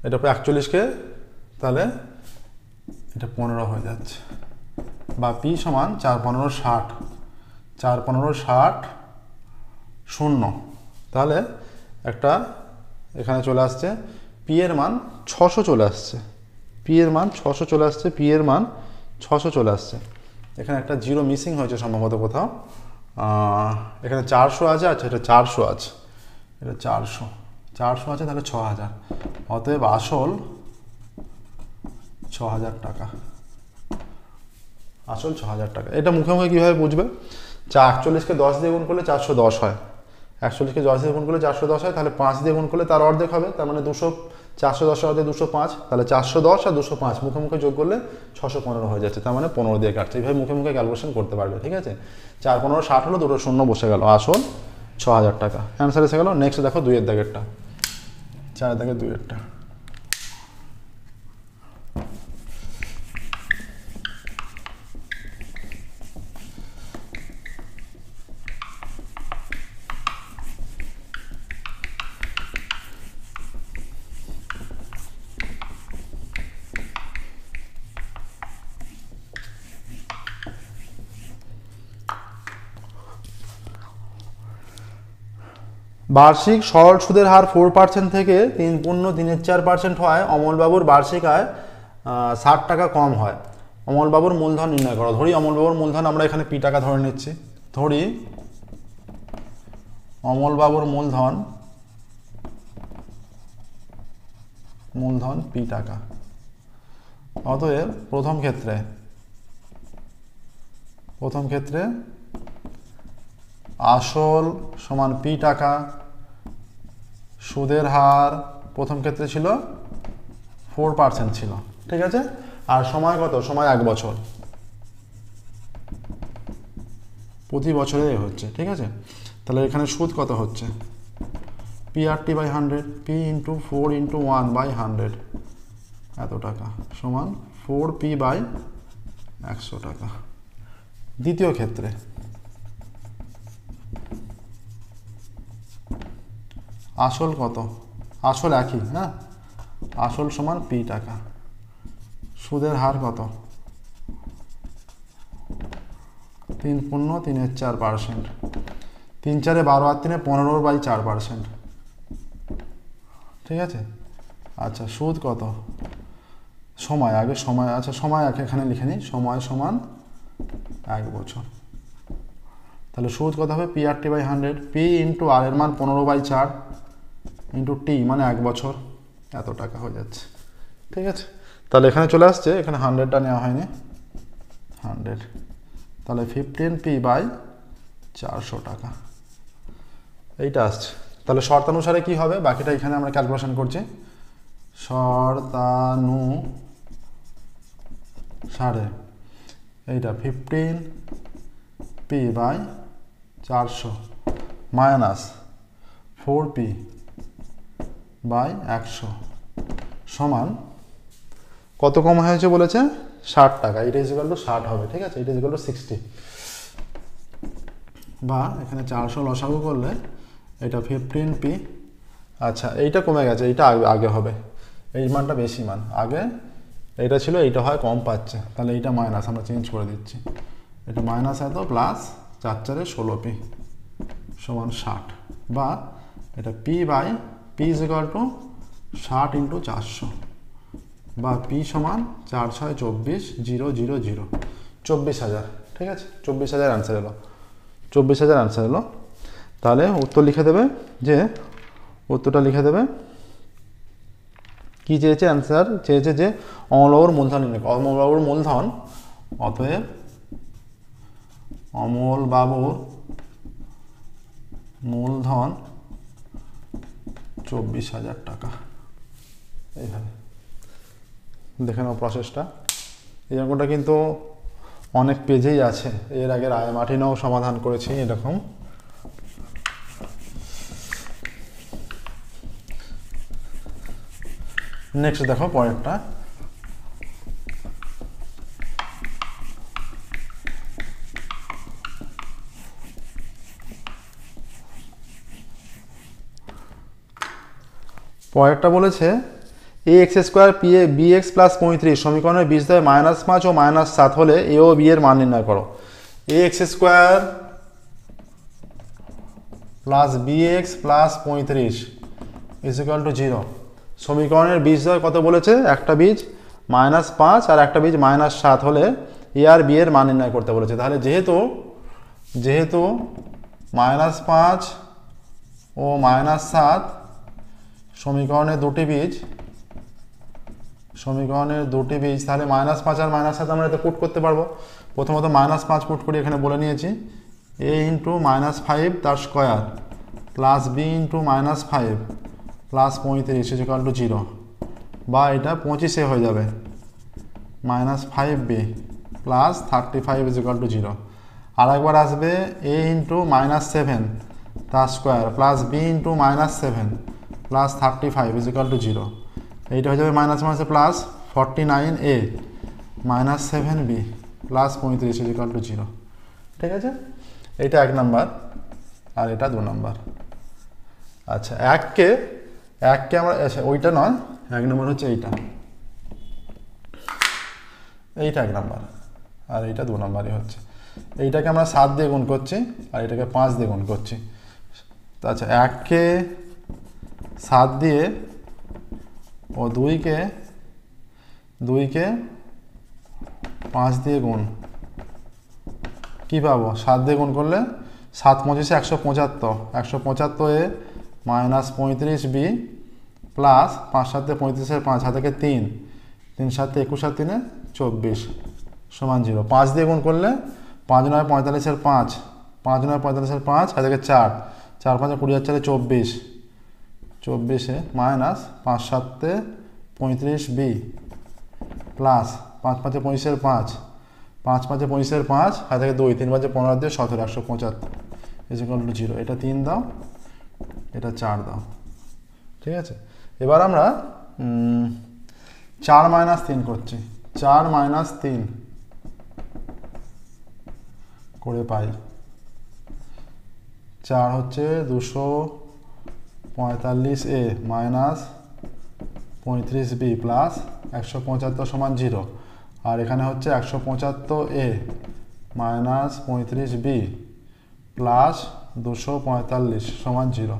এটা 41কে, তাহলে এটা 15 হয়ে যাচ্ছে। বা পি সমান 4×15 = 60, 4×15 = 60, 0, তাহলে একটা এখানে চলে আসছে পি এর মান 600 চলে আসছে, পি এর মান 600 চলে আসছে, পি এর মান 600 চলে আসছে। এখানে একটা জিরো মিসিং হয়েছে সম্ভবত কোথাও, এখানে 400 আছে, আচ্ছা এটা 400 আছে, এটা 400 আছে, তাহলে 6000, অতএব আসল 6000 টাকা, আসল 6000 টাকা। এটা মুখে মুখে কীভাবে বুঝবে? 41কে 10 দিয়ে গুণ করলে 410 হয়, 41কে 10 দিয়ে গুণ করলে 410 হয়, তাহলে 5 দিয়ে গুণ করলে তার অর্ধেক হবে, তার মানে 200, 410 অর্ধেক 205, তাহলে 410 আর 205 মুখে মুখে যোগ করলে 615 হয়ে যাচ্ছে, তার মানে 15 দিয়ে কাটছে। এইভাবে মুখে মুখে ক্যালকুলেশন করতে পারবে, ঠিক আছে। 4×15 = 60 হলো, দুটো শূন্য বসে গেল, আসল 6000 টাকা, অ্যান্সার এসে গেল। নেক্সট দেখো 2-এর দাগেরটা, 4 দাগের 2-এরটা। বার্ষিক সরল সুদের হার 4% থেকে 3.34% হয়, অমলবাবুর বার্ষিক আয় 60 টাকা কম হয়। অমলবাবুর মূলধন নির্ণয় করো। ধরি অমলবাবুর মূলধন আমরা এখানে পি টাকা ধরে নিচ্ছি, ধরি অমলবাবুর মূলধন পি টাকা। অতএব প্রথম ক্ষেত্রে আসল সমান পি টাকা, সুদের হার প্রথম ক্ষেত্রে ছিল 4% ছিল, ঠিক আছে। আর সময় কত? সময় 1 বছর, প্রতি বছরে হচ্ছে, ঠিক আছে। তাহলে এখানে সুদ কত হচ্ছে? PRT/100, P × 4 × 1/100 এত টাকা সমান 4P/100 টাকা। দ্বিতীয় ক্ষেত্রে আসল কত? আসল একই, হ্যাঁ, আসল সমান পি টাকা, সুদের হার কত? 3.34%, 3 × 4 = 12 আর 3 = 15/4%, ঠিক আছে। আচ্ছা সুদ কত, সময় আগে সময়, আচ্ছা সময় এখানে লিখে নিই, সময় সমান 1 বছর। তাহলে সুদ কত হবে, p r t by 100, p into r এর মান 15/4 ইন্টু টি মানে 1 বছর, এত টাকা হয়ে যাচ্ছে। ঠিক আছে, তাহলে এখানে চলে আসছে, এখানে 100টা নেওয়া হয়নি, 100, তাহলে 15p/400 টাকা এইটা আসছে। তাহলে শর্তানুসারে কি হবে, বাকিটা এখানে আমরা ক্যালকুলেশন করছি। শর্তানুসারে এইটা 15p/400 মাইনাস 4p/100 সমান কত কম হয়েছে বলেছে, 60 টাকা। এটা ইজিক্যাল টু 60 হবে। ঠিক আছে, এটা ইজিক্যাল টু 60, বা এখানে 400 লসাগু করলে এটা 15p। আচ্ছা এইটা কমে গেছে, এইটা আগে হবে, এই মানটা বেশি মান, আগে এইটা ছিল, এইটা হয় কম পাচ্ছে, তাহলে এইটা মাইনাস আমরা চেঞ্জ করে দিচ্ছি, এটা মাইনাস এত প্লাস 4×4 16p সমান 60, বা এটা p is equal two 60 into 400, বা p সমান 4×6 24, 000, 24,000। ঠিক আছে, 24,000 অ্যান্সার এলো, 24,000 অ্যান্সার এলো। তাহলে উত্তর লিখে দেবে, যে উত্তরটা লিখে দেবে কি চেয়েছে, অ্যান্সার চেয়েছে যে অমলবাবুর মূলধন, অমলবাবুর মূলধন, অতএব অমলবাবুর মূলধন 24,000 টাকা। এইভাবে দেখে নাও প্রসেসটা। এই অঙ্কটা কিন্তু অনেক পেজেই আছে, এর আগে রায় মার্টিনও সমাধান করেছি এরকম। নেক্সট দেখো পরেরটা, পরেরটা বলেছে ax² bx প্লাস 35 সমীকরণের বীজদ্বয় -5 ও -7 হলে এ ও বি এর মান নির্ণয় করো। ax² plus bx plus 35 is equal two 0। সমীকরণের বীজদ্বয় কত বলেছে, একটা বীজ -5 আর একটা বীজ -7 হলে এ আর বি এর মান নির্ণয় করতে বলেছে। তাহলে যেহেতু -5 ও -7 সমীকরণের দুটি বীজ, তাহলে -5 আর -7 আমরা এতে পুট করতে পারবো। প্রথমত -5 পুট করি, এখানে বলে নিয়েছি a ইন্টু -5 তার square plus b into -5 plus 35 is equal two 0, বা এটা 25 হয়ে যাবে, -5b plus 35 is equal two 0। আর একবার আসবে a ইন্টু -7 তার square plus b into -7 plus 35 is equal two 0। এইটা হয়ে যাবে মাইনাস মাইনাসে plus 49a -7b plus 35 is equal two 0। ঠিক আছে, এইটা 1 নাম্বার আর এটা 2 নাম্বার। আচ্ছা এককে আমরা, আচ্ছা ওইটা নয়, 1 নম্বর হচ্ছে এইটা 1 নাম্বার আর এইটা 2 নাম্বারই হচ্ছে। এইটাকে আমরা 7 দিয়ে গুণ করছি আর এটাকে 5 দিয়ে গুণ করছি। আচ্ছা 1কে 7 দিয়ে ও 2কে 5 দিয়ে গুণ, কি পাবো, 7 দিয়ে গুণ করলে 7 25 175, 175 -35b প্লাস 5 7 35 5 হাতে 3 3 7 21 আর 3 24 সমান 0। 5 দিয়ে গুণ করলে 5 9 45 5 5 9 45 5 হাতে 4 4 5 20 আর 4 24 24 মাইনাস 5 7 35b প্লাস 5 5 25 5 5 5 25 5 হাতে 2 3 5 15 দিয়ে 17 175 ইজ ইকুয়াল টু 0। এটা 3 দাও, এটা 4 দাও। ঠিক আছে, এবার আমরা 4 - 3 করছি, 4 - 3 করে পাই 4 হচ্ছে 245a মাইনাস 35b প্লাস 175 সমান 0, আর এখানে হচ্ছে 175a মাইনাস 35b প্লাস 245 সমান 0।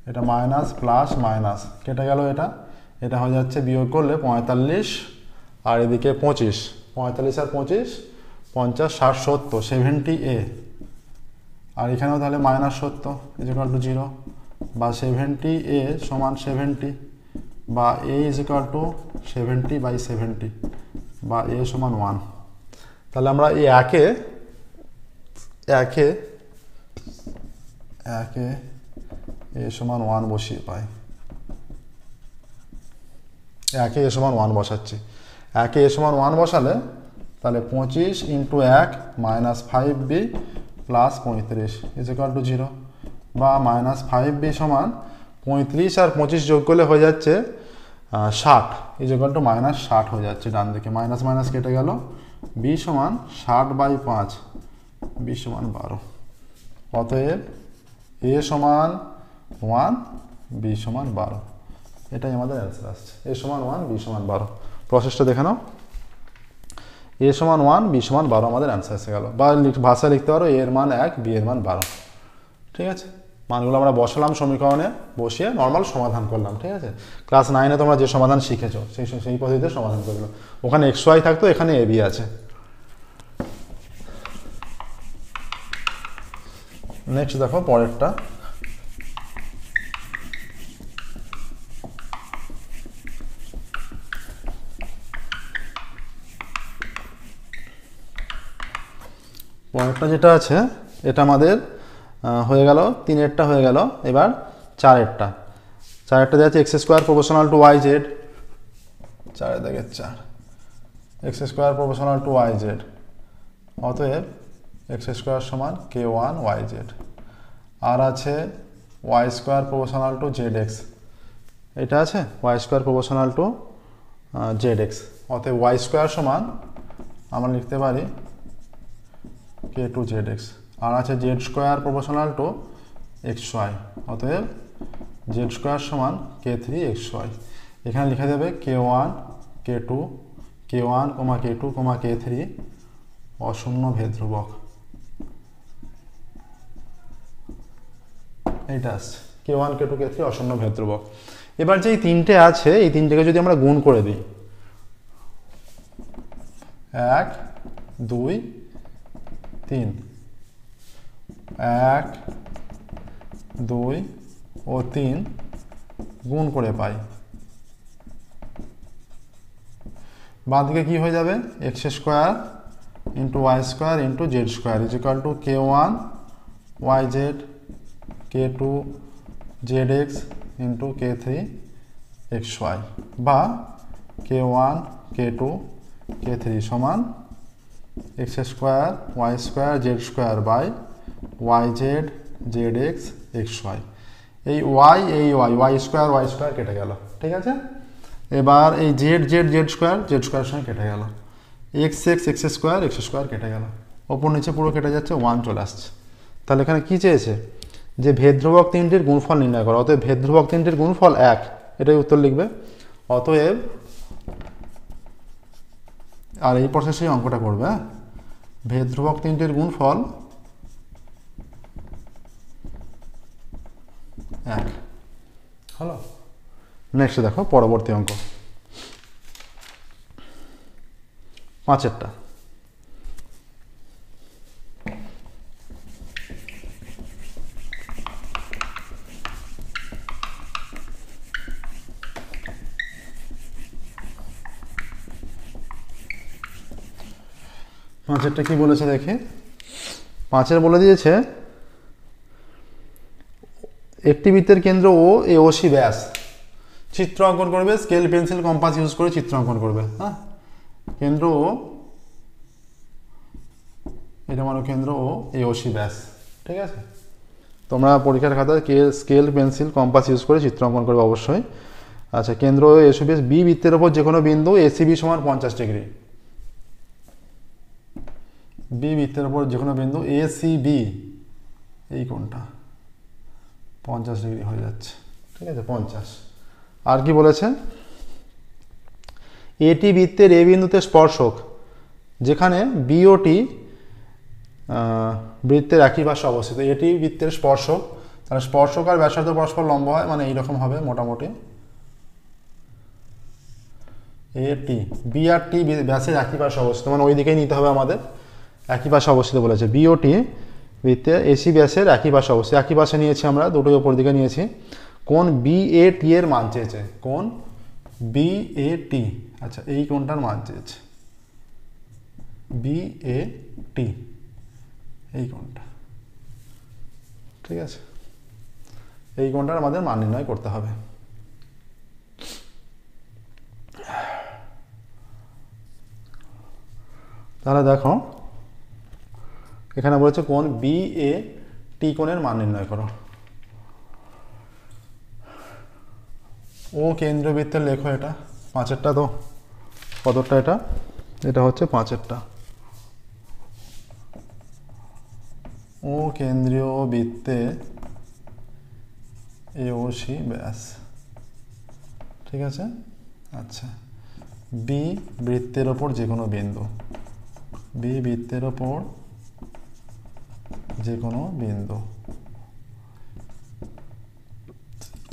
এটা মাইনাস প্লাস মাইনাস কেটে গেল, এটা এটা হয়ে যাচ্ছে বিয়োগ করলে 45 আর এদিকে 25, 45 আর 25 50 60 70 70a, আর এখানেও তাহলে -70 ইকুয়াল টু 0 বা 70a সমান 70 বা a ইকুয়াল টু 70/70 বা a সমান 1। তাহলে আমরা এই একে a সমান 1 বসিয়ে পাই, একে a সমান 1 বসাচ্ছি। একে a সমান 1 বসালে তাহলে 25 × 1 -5b প্লাস 35 ইকুয়াল টু 0 বা -5b সমান 35 আর 25 যোগ করলে হয়ে যাচ্ছে 60 ইকুয়াল টু -60 হয়ে যাচ্ছে ডান দিকে, মাইনাস মাইনাস কেটে গেল, b সমান 60/5, b সমান 12। অতএব a সমান 1, b সমান 12, এটাই আমাদের অ্যান্সার আসছে। a সমান 1, b সমান 12। প্রসেসটা দেখে নাও, a সমান 1, b সমান 12 আমাদের অ্যান্সার এসে গেল। বা ভাষা লিখতে পারো a এর মান 1, b এর মান 12। ঠিক আছে, মানগুলো আমরা বসালাম সমীকরণে, বসিয়ে নর্মাল সমাধান করলাম। ঠিক আছে, ক্লাস 9-এ তোমরা যে সমাধান শিখেছো সেই পদ্ধতিতে সমাধান করলো। ওখানে xy থাকতো, এখানে ab আছে। নেক্সট দেখো পরেরটা, পরেরটা যেটা আছে এটা আমাদের হয়ে গেল 3-এরটা হয়ে গেল। এবার 4-এরটা যাচ্ছে x² প্রপোর্শনাল টু yz, 4 দাগের 4, x² প্রপোর্শনাল টু yz, অতএব x² সমান k1 yz। আর আছে y² প্রপোর্শনাল টু zx, এটা আছে y² প্রপোর্শনাল টু zx, অতএব y² সমান আমরা লিখতে পারি k2 zx। আর আছে z² প্রপোর্শনাল টু xy, অতএব z² সমান k3 xy। এখানে লিখে দেবে k1 k2 k1, k2, k3 অশূন্য ভেদ ধ্রুবক, এইটা আসছে k1 k2 k3 অশূন্য ভেদ ধ্রুবক। এবার যে এই তিনটে আছে, এই তিনটেকে যদি আমরা গুণ করে দিই, 1 2 3, 1 2 ও 3 গুণ করে পাই, বাঁ দিকে কি হয়ে যাবে, x² × y² × z² equal to k1 yz k2 zx × k3 xy বা k1 k2 k3 সমান x² y² z² by yz zx xy। এই y এই y² কেটে গেল। ঠিক আছে, এবার এই z z² সঙ্গে কেটে গেল, x x² কেটে গেল, ওপর নিচে পুরো কেটে যাচ্ছে, 1 চলে আসছে। তাহলে এখানে কি চেয়েছে, যে ভেদ ধ্রুবক তিনটির গুণফল নির্ণয় করো। অতএব ভেদ ধ্রুবক তিনটির গুণফল 1, এটাই উত্তর লিখবে। অতএব আর এই প্রসেসেই অঙ্কটা করবে, ভেদ ধ্রুবক তিনটির গুণফল 1 হলো। নেক্সট দেখো পরবর্তী অঙ্ক, 5-এরটা। পাঁচেরটা কি বলেছে দেখে, 5-এর বলে দিয়েছে একটি বৃত্তের কেন্দ্র ও এ OC ব্যাস, চিত্র অঙ্কন করবে, স্কেল পেন্সিল কম্পাস ইউজ করে চিত্র অঙ্কন করবে। হ্যাঁ, কেন্দ্র ও, এটা মানে কেন্দ্র ও এ OC ব্যাস। ঠিক আছে, তোমরা পরীক্ষার খাতায় স্কেল পেন্সিল কম্পাস ইউজ করে চিত্র অঙ্কন করবে অবশ্যই। আচ্ছা, কেন্দ্র ও এ OC ব্যাস বি বৃত্তের ওপর যে কোনো বিন্দু ACB সমান 50 ডিগ্রি, বি বৃত্তের ওপর যে কোনো বিন্দু ACB, এই কোণটা 50 ডিগ্রি হয়ে যাচ্ছে। ঠিক আছে, 50। আর কি বলেছে, এটি বৃত্তের এ বিন্দুতে স্পর্শক, যেখানে বিওটি বৃত্তের একই পাশে অবস্থিত। এটি বৃত্তের স্পর্শক, তাহলে স্পর্শক আর ব্যাসার্ধ পরস্পর লম্ব হয়, মানে এইরকম হবে মোটামুটি। এ টি, বি আর টি ব্যাসের একই পাশে অবস্থিত, মানে ওই দিকেই নিতে হবে আমাদের, একই পাশে অবস্থিত বলেছে। বি ও টি বৃত্তের এসি ব্যাসের একই পাশে অবস্থিত, একই পাশে নিয়েছি আমরা, দুটোই ওপর দিকে নিয়েছি। কোণ বি এ টি এর মান চেয়েছে, কোণ বি এ টি, আচ্ছা এই কোণটার মান চেয়েছে, বি এ টি, এই কোণটা, ঠিক আছে, এই কোণটার আমাদের মান নির্ণয় করতে হবে। তাহলে দেখো এখানে বলেছে কোণ বি এ টি কোণের মান নির্ণয় করো। ও কেন্দ্রীয় বৃত্তের লেখো, এটা পাঁচেরটা, তো কতটা এটা, এটা হচ্ছে পাঁচেরটা। ও কেন্দ্রীয় বৃত্তে এ ও সি ব্যাস, ঠিক আছে। আচ্ছা, বি বৃত্তের ওপর যে কোনো বিন্দু, বি বৃত্তের ওপর যে কোনো বিন্দু,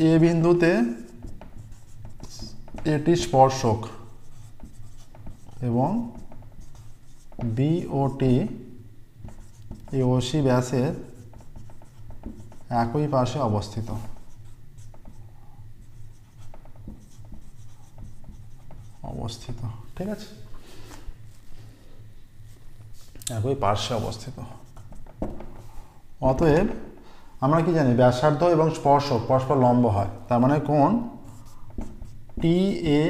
এ বিন্দুতে এটি স্পর্শক এবং বি ও টি এ ও সি ব্যাসের একই পাশে অবস্থিত, ঠিক আছে, একই পার্শ্বে অবস্থিত। অতএব আমরা কি জানি, ব্যাসার্ধ এবং স্পর্শক পরস্পর লম্ব হয়, তার মানে কোণ টি এ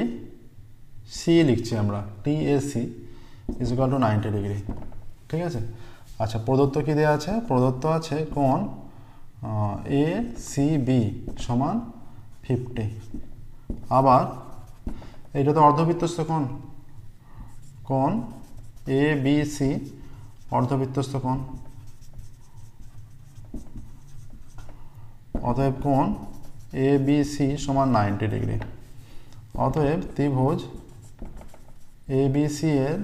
সি লিখছি আমরা, t a c is equal to 90 degree, ঠিক আছে। আচ্ছা, প্রদত্ত কি দেওয়া আছে, প্রদত্ত আছে কোণ এ সি বি সমান 50, আবার এইটা তো অর্ধবৃত্তস্থ কোণ, কোণ এ বি সি অর্ধবৃত্তস্থ কোণ, অতএব কোণ এ বি সি সমান 90 ডিগ্রি। অতএব ত্রিভুজ এ বি সি এর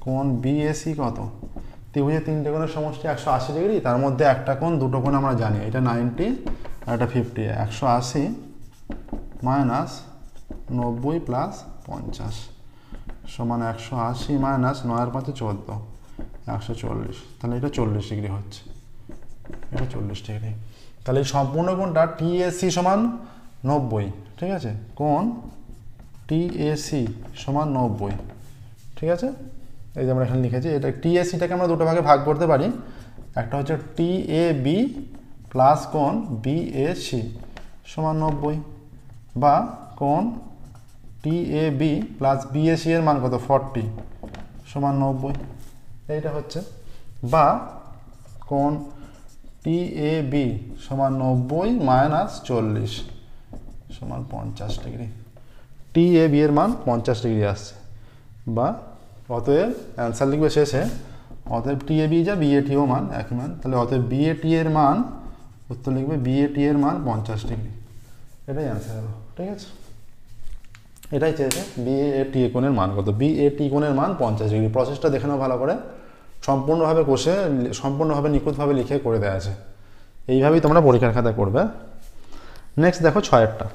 কোণ বি এ সি কত, ত্রিভুজের তিনটে কোণের সমষ্টি 180 ডিগ্রি, তার মধ্যে একটা কোণ, দুটো কোণ আমরা জানি, এটা 90 আর এটা 50, 180 মাইনাস 90 প্লাস 50 সমান 180 মাইনাস 9 আর 5 14, 140, তাহলে এটা 40 ডিগ্রি হচ্ছে, এটা 40 ডিগ্রি। তাহলে এই সম্পূর্ণ কোণটা টিএসি সমান 90, ঠিক আছে, কোণ টিএসি সমান 90, ঠিক আছে। এই যে আমরা এখানে লিখেছি, এটা টিএসিটাকে আমরা দুটো ভাগে ভাগ করতে পারি, একটা হচ্ছে টি এ বি প্লাস কোণ বি এ সি সমান 90, বা কোণ t a b plus b a c এর মান কত 40 সমান 90, এইটা হচ্ছে, বা কোণ টি এ বি সমান 90 মাইনাস 40 সমান 50 ডিগ্রি, টি এ বি এর মান 50 ডিগ্রি আসছে, বা অতএব অ্যান্সার লিখবে শেষে, অতএব টি এ বি যা বি এ টিও মান একই মান, তাহলে অতএব বি এ টি এর মান, উত্তর লিখবে বি এ টি এর মান 50 ডিগ্রি, এটাই অ্যান্সার হলো, ঠিক আছে। এটাই চেয়েছে বি এ টি কোণের মান কত, বি এ টি কোণের মান 50 ডিগ্রি। প্রসেসটা দেখে নাও ভালো করে, সম্পূর্ণভাবে কষে সম্পূর্ণভাবে নিখুঁতভাবে লিখে করে দেওয়া আছে, এইভাবেই তোমরা পরীক্ষার খাতায় করবে। নেক্সট দেখো 6-এরটা,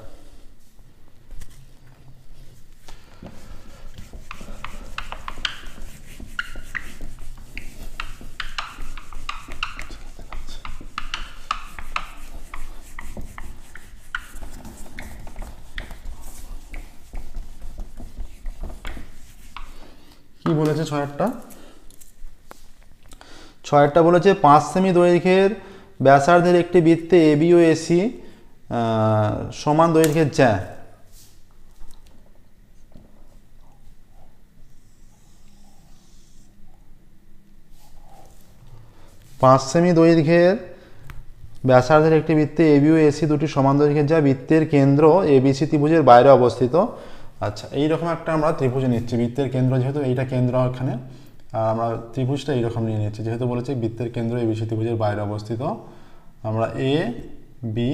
কি বলেছে 6-এরটা বলেছে 5 সেমি দৈর্ঘ্যের ব্যাসার্ধের একটি বৃত্তে এবি ও এসি সমান দৈর্ঘ্যের জ্যা, 5 সেমি দৈর্ঘ্যের ব্যাসার্ধের একটি বৃত্তে এবি ও এসি দুটি সমান দৈর্ঘ্যের যা বৃত্তের কেন্দ্র এবিসি ত্রিভুজের বাইরে অবস্থিত। আচ্ছা, এইরকম একটা আমরা ত্রিভুজ নিচ্ছি, বৃত্তের কেন্দ্র যেহেতু এইটা কেন্দ্র, এখানে আমরা ত্রিভুজটা এইরকম নিয়ে নিচ্ছি, যেহেতু বলেছে বৃত্তের কেন্দ্র এবিসি ত্রিভুজের বাইরে অবস্থিত, আমরা এ বি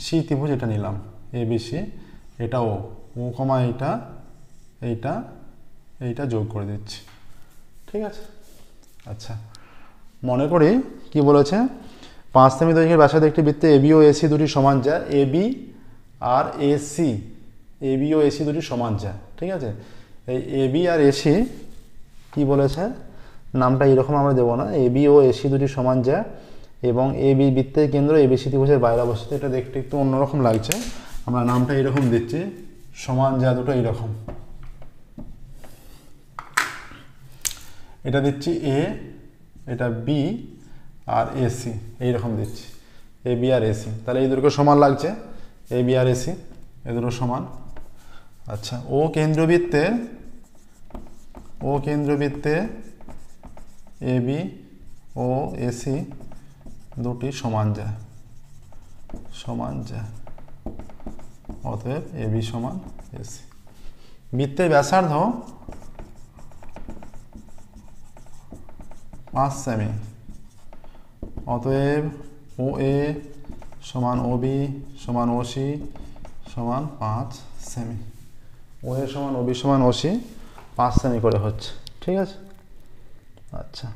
সি ত্রিভুজ এটা নিলাম, এ বি সি, এটা ও কমা এইটা এইটা এইটা যোগ করে দিচ্ছি, ঠিক আছে। আচ্ছা, মনে করি কি বলেছে, 5 সেমি দৈর্ঘ্যের ব্যাসার্ধের একটি বৃত্তে এবি ও এসি দুটি সমান যা এবি আর এসি এবি ও এসি দুটি সমান যায়, ঠিক আছে। এই এবি আর এসি কি বলেছে, নামটা এরকম আমরা দেবো না, এবি ও এসি দুটি সমান যায় এবং এবি বৃত্তের কেন্দ্র এবিসি ত্রিভুজের বাইরে অবস্থিত। এটা দেখতে একটু অন্যরকম লাগছে, আমরা নামটা এরকম দিচ্ছি, সমান যা দুটো এইরকম, এটা দিচ্ছি এ, এটা বি আর এসি, এইরকম দিচ্ছি এ বি আর এসি। তাহলে এই দুটো সমান লাগছে, এ বি আর এসি এই দুটো সমান। আচ্ছা, ও কেন্দ্রবৃত্তে এ বি ও এসি দুটি সমান যায়, অতএব এ বি সমান এসি। বৃত্তের ব্যাসার্ধ 5 সেমি, অতএব ও এ সমান ও বি সমান ও সি সমান 5 সেমি। ও এ সমান ও বি সমান ও সি 5 সেমি করে হচ্ছে, ঠিক আছে। আচ্ছা,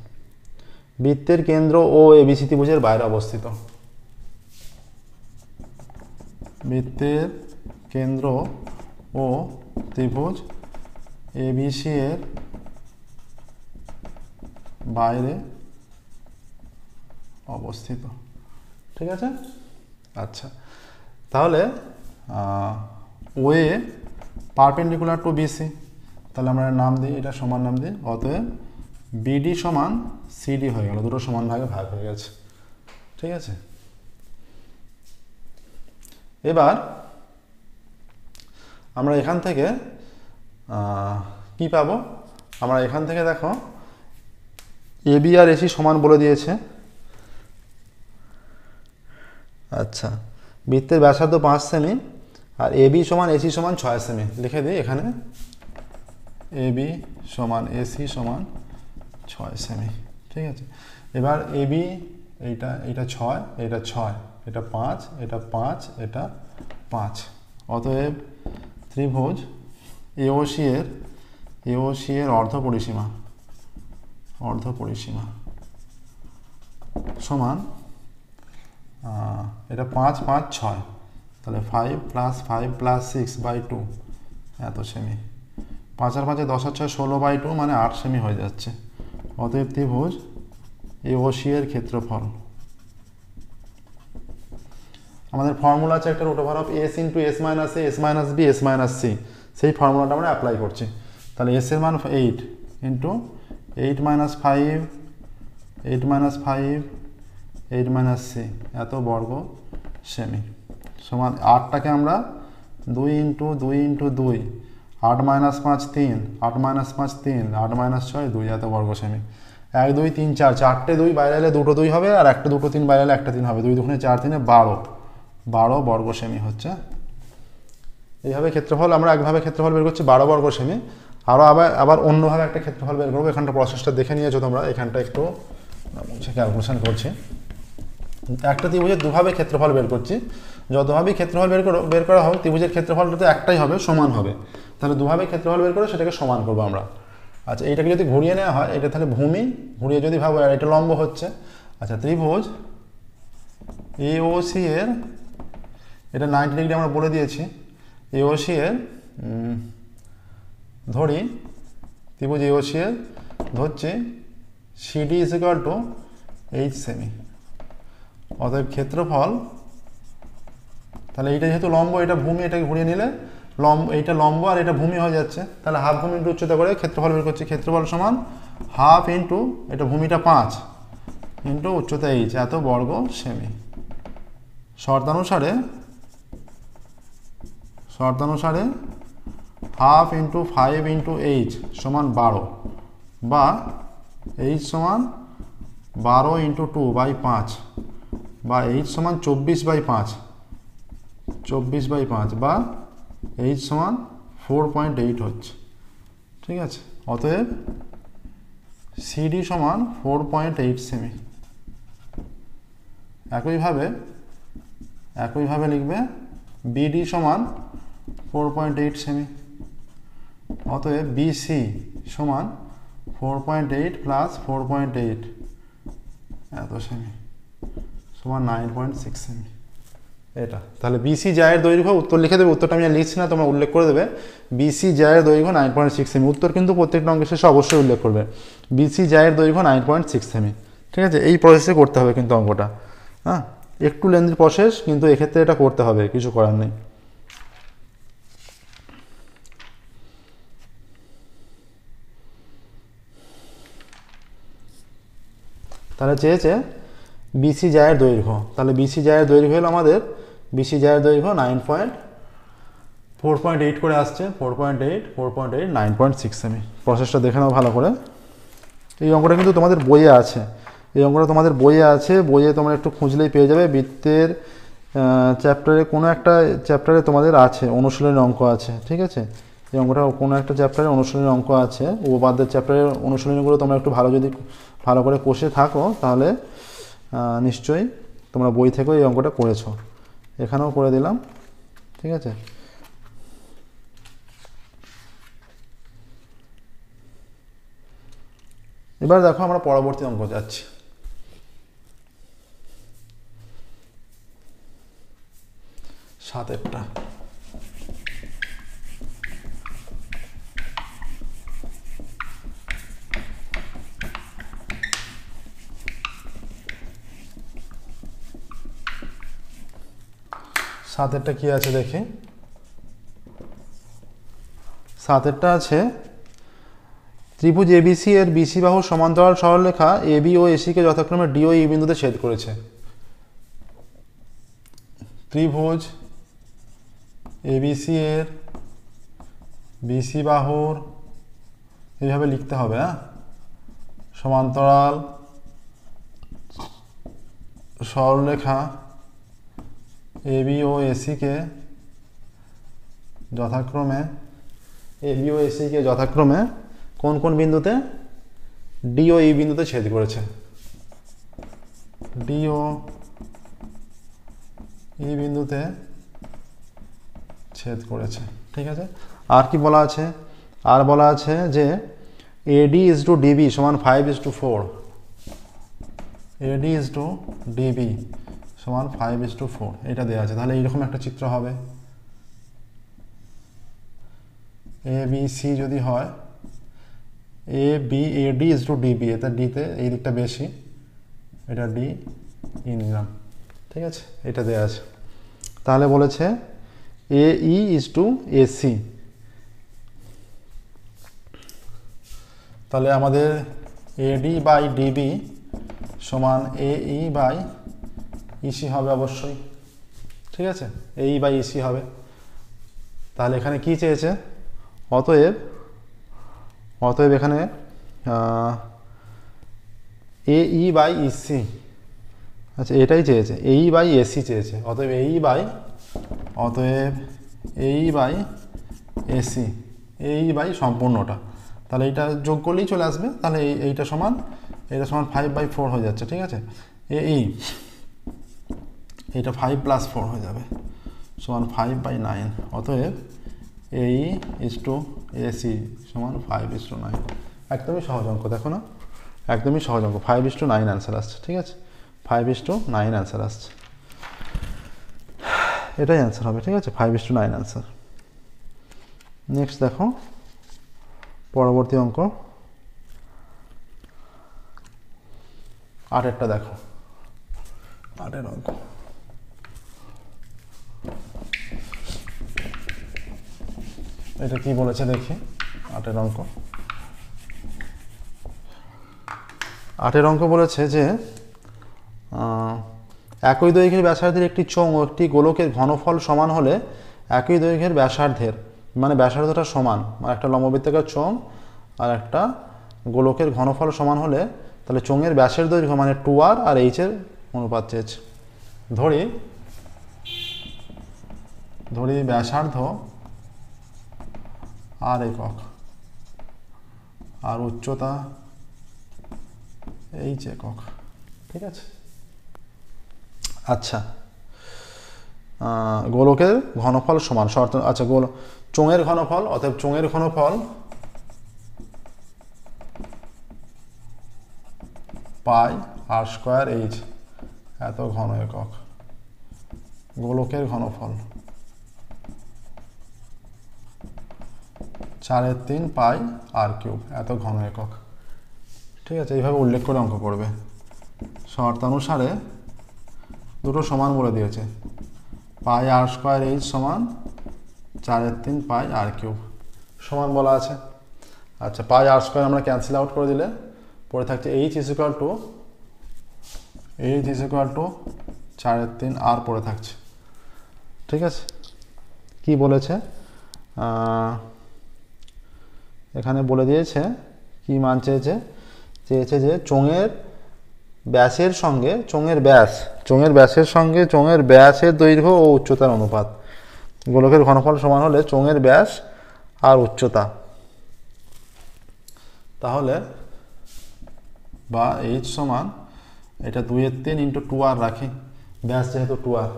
বৃত্তের কেন্দ্র ও এবিসি ত্রিভুজের বাইরে অবস্থিত। বৃত্তের কেন্দ্র ও ত্রিভুজ এবিসি এর বাইরে অবস্থিত, ঠিক আছে। আচ্ছা, তাহলে ও এ পারপেন্ডিকুলার টু বিসি, তাহলে আমরা নাম দিই, এটা সমান নাম দিই, অতএব বিডি সমান সিডি হয়ে গেল, দুটো সমান ভাগে ভাগ হয়ে গেছে, ঠিক আছে। এবার আমরা এখান থেকে কি পাবো, আমরা এখান থেকে দেখো এ বি আর এসি সমান বলে দিয়েছে। আচ্ছা, বৃত্তের ব্যাসার্ধ 5 সেমি আর এ বি সমান এসি সমান 6 সেমি, লিখে দিই এখানে এ বি সমান এসি সমান 6 সেমি, ঠিক আছে। এবার এ বি এইটা 6, এটা 6, এটা 5, এটা 5, এটা 5, অতএব ত্রিভুজ এওসি এর অর্ধ পরিসীমা সমান এটা 5, 5, 6, তাহলে 5 + 5 + 6/2 এত সেমি, 5 আর 5 10 আর 6 16/2 মানে 8 সেমি হয়ে যাচ্ছে। অতএব ত্রিভুজ এওসি এর ক্ষেত্রফল, আমাদের ফর্মুলা আছে একটা √s × s - a s - b s - c, সেই ফর্মুলাটা আমরা অ্যাপ্লাই করছি। তাহলে s এর মান 8 × 8 - 5 8 - 5 8 - c এত বর্গ সেমি সমান 8টাকে আমরা 2 × 2 × 2 8 - 5 3 8 - 5 3 8 - 6 2 এত বর্গ সেমি। 1 2 3 4 4টে 2 বাইরে এলে দুটো 2 হবে, আর একটা 2 3 বাইরে এলে একটা 3 হবে, 2 2 4 3 12 বর্গ সেমি হচ্ছে। এইভাবে ক্ষেত্রফল আমরা একভাবে ক্ষেত্রফল বের করছি 12 বর্গ সেমি, আরও আবার অন্যভাবে একটা ক্ষেত্রফল বের করবো। এখানটা প্রসেসটা দেখে নিয়েছো তোমরা, এখানটা একটু ক্যালকুলেশন করছি। একটা ত্রিভুজের দুভাবে ক্ষেত্রফল বের করছি, যতভাবেই ক্ষেত্রফল বের করা হোক ত্রিভুজের ক্ষেত্রফলটা তো একটাই হবে, সমান হবে। তাহলে দুভাবে ক্ষেত্রফল বের করে সেটাকে সমান করবো আমরা। আচ্ছা, এইটাকে যদি ঘুরিয়ে নেওয়া হয়, এটা তাহলে ভূমি, ঘুরিয়ে যদি ভাবো আর এটা লম্ব হচ্ছে। আচ্ছা, ত্রিভুজ এওসি এর, এটা 90 ডিগ্রি আমরা বলে দিয়েছি, এওসি এর ধরি, ত্রিভুজ এওসি এর ধরছি সিডি = 8 সেমি। অতএব ক্ষেত্রফল, তাহলে এইটা যেহেতু লম্ব, এটা ভূমি, এটাকে ঘুরিয়ে নিলে এইটা লম্ব আর এটা ভূমি হয়ে যাচ্ছে, তাহলে হাফ ভূমি ইন্টু উচ্চতা করে ক্ষেত্রফল বের করছি। ক্ষেত্রফল সমান হাফ ইন্টু, এটা ভূমিটা 5 ইন্টু উচ্চতা h এত বর্গ সেমি। শর্তানুসারে হাফ ইন্টু 5 ইন্টু h সমান 12, বা h সমান 12 ইন্টু 2/5, বা h সমান 24/5 বা h সমান 4.8 হচ্ছে, ঠিক আছে। অতএব সিডি সমান 4.8 সেমি। একইভাবে লিখবে বিডি সমান 4.8 সেমি। অতএব বিসি সমান 4.8 + 4.8 এত সেমি সমান 9.6 সেমি। এটা তাহলে বিসি জায়ের দৈর্ঘ্য, উত্তর লিখে দেবে, উত্তরটা আমি আর লিখছি না, তোমরা উল্লেখ করে দেবে। বিসি জায়ের দৈর্ঘ্য 9.6 সেমি, উত্তর কিন্তু প্রত্যেকটা অঙ্কের শেষে অবশ্যই উল্লেখ করবে বিসি জায়ের দৈর্ঘ্য 9.6 সেমি। ঠিক আছে, এই প্রসেসে করতে হবে কিন্তু অঙ্কটা। হ্যাঁ, একটু লেন্থি প্রসেস, কিন্তু এক্ষেত্রে এটা করতে হবে, কিছু করার নেই। তাহলে চেয়েছে বিসি জায়ের দৈর্ঘ্য, তাহলে বিসি জায়ের দৈর্ঘ্য হলো আমাদের, বিসি জায়ের দৈর্ঘ্য 4.8 করে আসছে, 4.8 9.6 সেমি। প্রসেসটা দেখে নাও ভালো করে। এই অঙ্কটা কিন্তু তোমাদের বইয়ে আছে, এই অঙ্কটা তোমাদের বইয়ে আছে, বইয়ে তোমরা একটু খুঁজলেই পেয়ে যাবে। বৃত্তের চ্যাপ্টারে কোনো একটা চ্যাপ্টারে তোমাদের আছে, অনুশীলনের অঙ্ক আছে। ঠিক আছে, এই অঙ্কটা কোনো একটা চ্যাপ্টারে অনুশীলনের অঙ্ক আছে, উপপাদ্যের চ্যাপ্টারের অনুশীলনীগুলো তোমরা একটু ভালো করে কষে থাকো, তাহলে নিশ্চয়ই তোমরা বই থেকেও এই অঙ্কটা করেছো, এখানেও করে দিলাম। ঠিক আছে, এবার দেখো আমরা পরবর্তী অঙ্ক যাচ্ছি। সাতেরটা, সাতেরটা কি আছে দেখি। সাতেরটা আছে ত্রিভুজ এবিসি এর বিসি বাহু সমান্তরাল সরলরেখা এবি ও এসিকে যথাক্রমে ডি ও ই বিন্দুতে ছেদ করেছে। ত্রিভুজ এবিসি এর বিসি বাহুর, এইভাবে লিখতে হবে, হ্যাঁ, সমান্তরাল সরলরেখা এবি ও এসিকে যথাক্রমে, এবি ও এসিকে যথাক্রমে কোন কোন বিন্দুতে, ডি ও ই বিন্দুতে ছেদ করেছে। ডি ও ই বিন্দুতে ছেদ করেছে। ঠিক আছে, আর কি বলা আছে, আর বলা আছে যে এডি ইজ টু ডিবি সমান 5:4, এডি ইজ টু ডিবি সমান 5:4, এটা দেওয়া আছে। তাহলে এইরকম একটা চিত্র হবে, এ বি সি যদি হয়, এডি ইজ টু ডিবি, এটা ডিতে এই দিকটা বেশি, এটা ডি ই নিলাম। ঠিক আছে, এটা দেওয়া আছে। তাহলে বলেছে এ ই ইজ টু এসি, তাহলে আমাদের এডি বাই ডিবি সমান এ ই বাই ইসি হবে অবশ্যই। ঠিক আছে, এই বাই ইসি হবে। তাহলে এখানে কি চেয়েছে, অতএব এখানে এ ই বাই ইসি, আচ্ছা এটাই চেয়েছে, এই বাই এসি চেয়েছে, অতএব এই বাই এসি, এই বাই সম্পূর্ণটা। তাহলে এইটা যোগ করলেই চলে আসবে, তাহলে এইটা সমান 5/4 হয়ে যাচ্ছে। ঠিক আছে, এইটা 5 + 4 হয়ে যাবে, সমান 5/9। অতএব এই ইজ টু এসি সমান 5:9। একদমই সহজ অঙ্ক, দেখো না, একদমই সহজ অঙ্ক, 5:9 অ্যান্সার আসছে। ঠিক আছে, 5:9 অ্যান্সার আসছে, এটাই অ্যান্সার হবে। ঠিক আছে, 5:9 অ্যান্সার। নেক্সট দেখো পরবর্তী অঙ্ক, 8এরটা দেখো, 8এর অঙ্ক। এটা কি বলেছে দেখি, 8এর অঙ্ক। 8এর অঙ্ক বলেছে যে একই দৈর্ঘ্যের ব্যাসার্ধের একটি চোঙ ও একটি গোলকের ঘনফল সমান হলে একই দৈর্ঘ্যের ব্যাসার্ধের, মানে ব্যাসার্ধটা সমান, মানে একটা লম্ববৃত্তাকার চোঙ আর একটা গোলকের ঘনফল সমান হলে, তাহলে চোঙের ব্যাসের দৈর্ঘ্য মানে 2r আর এইচের অনুপাত চেয়েছে। ধরি ব্যাসার্ধ আর একক আর উচ্চতা এইচ একক। ঠিক আছে, আচ্ছা গোলকের ঘনফল সমান শর্ত, আচ্ছা চোঙের ঘনফল, অতএব চোঙের ঘনফল পাই r² h, এত ঘন একক, গোলকের ঘনফল 4/3 পাই আর কিউব, এত ঘন একক। ঠিক আছে, এইভাবে উল্লেখ করে অঙ্ক করবে। শর্তানুসারে দুটো সমান বলে দিয়েছে, পাই আর স্কোয়ার এইচ সমান 4/3 পাই আর কিউব সমান বলা আছে। আচ্ছা, পাই আর স্কোয়ার আমরা ক্যান্সেল আউট করে দিলে পরে থাকছে এইচ ইজ ইকুয়াল টু 4/3 আর পড়ে থাকছে। ঠিক আছে, কি বলেছে এখানে বলে দিয়েছে, কি মান চেয়েছে যে চোঙের ব্যাসের সঙ্গে চোঙের ব্যাসের সঙ্গে চোঙের ব্যাসের দৈর্ঘ্য ও উচ্চতার অনুপাত। গোলকের ঘনফল সমান হলে চোঙের ব্যাস আর উচ্চতা, তাহলে বা এইচ সমান এটা 2/3 ইন্টু 2r রাখি, ব্যাস যেহেতু 2r,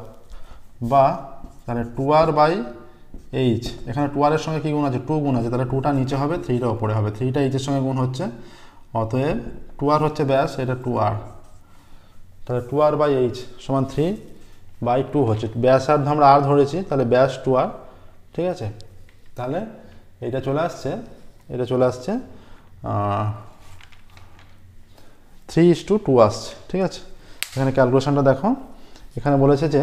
বা তাহলে 2r বাই এইচ, এখানে 2r এর সঙ্গে কি গুণ আছে, 2 গুণ আছে, তাহলে 2টা নিচে হবে, 3টা ওপরে হবে, 3টা এইচের সঙ্গে গুণ হচ্ছে, অতএব 2r হচ্ছে ব্যাস, এটা 2r, তাহলে 2r বাই এইচ সমান 3/2 হচ্ছে, ব্যাস আর আমরা আর ধরেছি, তাহলে ব্যাস 2r। ঠিক আছে, তাহলে এটা চলে আসছে 3:2 আসছে। ঠিক আছে, এখানে ক্যালকুলেশনটা দেখো, এখানে বলেছে যে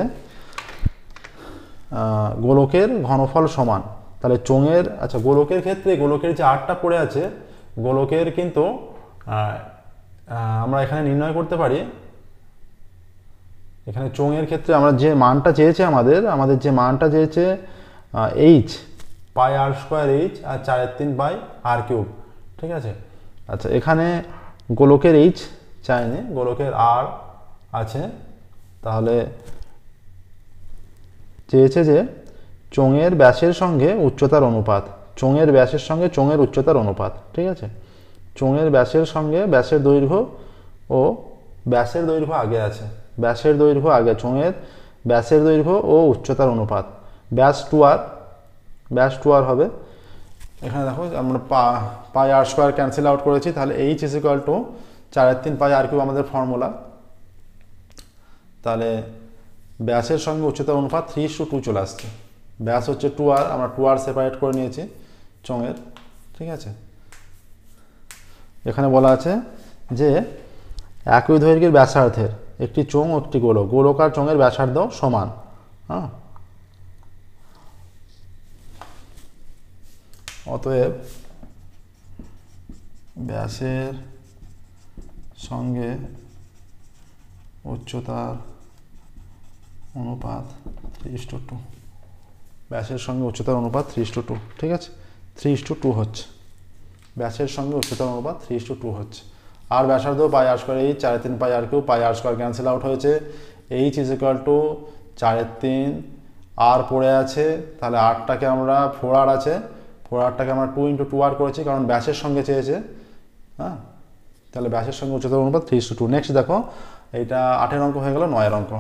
গোলকের ঘনফল সমান, তাহলে চোঙের, আচ্ছা গোলকের ক্ষেত্রে গোলকের যে আরটা পড়ে আছে, গোলকের কিন্তু আমরা এখানে নির্ণয় করতে পারি, এখানে চোঙের ক্ষেত্রে আমরা যে মানটা চেয়েছে আমাদের যে মানটা চেয়েছে h, pi r square h আর 4/3 বাই আর কিউব। ঠিক আছে, আচ্ছা এখানে গোলকের এইচ চাইনি, গোলকের আর আছে, তাহলে চেয়েছে যে চোঙের ব্যাসের সঙ্গে উচ্চতার অনুপাত, চোঙের ব্যাসের সঙ্গে চোঙের উচ্চতার অনুপাত। ঠিক আছে, চোঙের ব্যাসের সঙ্গে ব্যাসের দৈর্ঘ্য ও ব্যাসের দৈর্ঘ্য আগে আছে, ব্যাসের দৈর্ঘ্য আগে, চোঙের ব্যাসের দৈর্ঘ্য ও উচ্চতার অনুপাত, ব্যাস 2r হবে। এখানে দেখো আমরা pi r square cancel out করেছি, তাহলে h is equal to 4/3 pi r cube আমাদের ফর্মুলা, তাহলে ব্যাসের সঙ্গে উচ্চতার অনুপাত 3:2 চলে আসছে, ব্যাস হচ্ছে 2r, আমরা 2r সেপারেট করে নিয়েছি চোঙের। ঠিক আছে, এখানে বলা আছে যে একই দৈর্ঘ্যের ব্যাসার্ধের একটি চোঙ ও একটি গোলক, গোলক আর চোঙের ব্যাসার্ধ সমান। হ্যাঁ, অতএব ব্যাসের সঙ্গে উচ্চতার অনুপাত 3:2, ব্যাসের সঙ্গে উচ্চতার অনুপাত 3:2। ঠিক আছে, 3:2 হচ্ছে, ব্যাসের সঙ্গে উচ্চতার অনুপাত 3:2 হচ্ছে। আর ব্যাসার্ধ পাই r square H 4/3 pi r cube, পাই আর স্কোয়ার ক্যান্সেল আউট হয়েছে, এইচ ইজ ইকুয়াল টু 4/3, আর পড়ে আছে, তাহলে আরটাকে আমরা 4r আছে, 4rটাকে আমরা 2 × 2r করেছি, কারণ ব্যাসের সঙ্গে চেয়েছে। হ্যাঁ, তাহলে ব্যাসের সঙ্গে উচ্চতার অনুপাত 3:2। নেক্সট দেখো, এইটা 8এর অঙ্ক হয়ে গেল, 9এর অঙ্ক।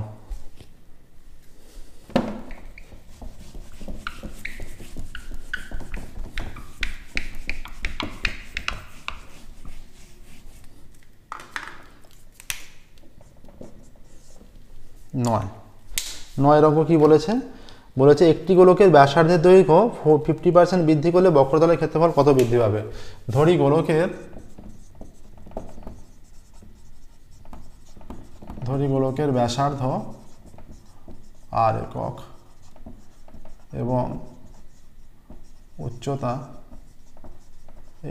নয়ের অঙ্ক কি বলেছে, একটি গোলকের ব্যাসার্ধের দৈর্ঘ্য 50% বৃদ্ধি করলে বক্রতলের ক্ষেত্রফল কত বৃদ্ধি পাবে। ধরি গোলকের ব্যাসার্ধ আর একক এবং উচ্চতা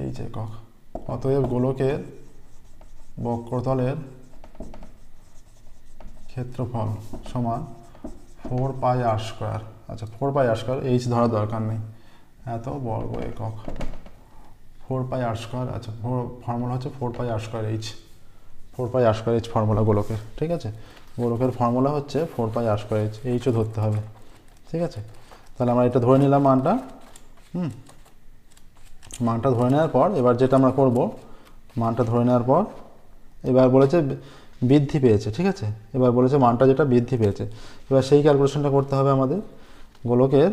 এইচ একক, অতএব গোলকের বক্রতলের ক্ষেত্রফল সমান 4 পাই আর স্কোয়ার। আচ্ছা 4 পাই আর স্কোয়ার, এইচ ধরার দরকার নেই, এত বর্গ একক, 4 পাই আর স্কোয়ার। আচ্ছা ফর্মুলা হচ্ছে 4 পাই আর স্কোয়ার এইচ, 4 পাই আর স্কোয়ার এইচ ফর্মুলা গোলকের। ঠিক আছে, গোলকের ফর্মুলা হচ্ছে 4 পাই আর স্কোয়ার এইচ, এইচও ধরতে হবে। ঠিক আছে, তাহলে আমরা এটা ধরে নিলাম মানটা। মানটা ধরে নেওয়ার পর এবার যেটা আমরা করব, মানটা ধরে নেওয়ার পর এবার বলেছে বৃদ্ধি পেয়েছে। ঠিক আছে, এবার বলেছে মানটা যেটা বৃদ্ধি পেয়েছে, এবার সেই ক্যালকুলেশনটা করতে হবে আমাদের। গোলকের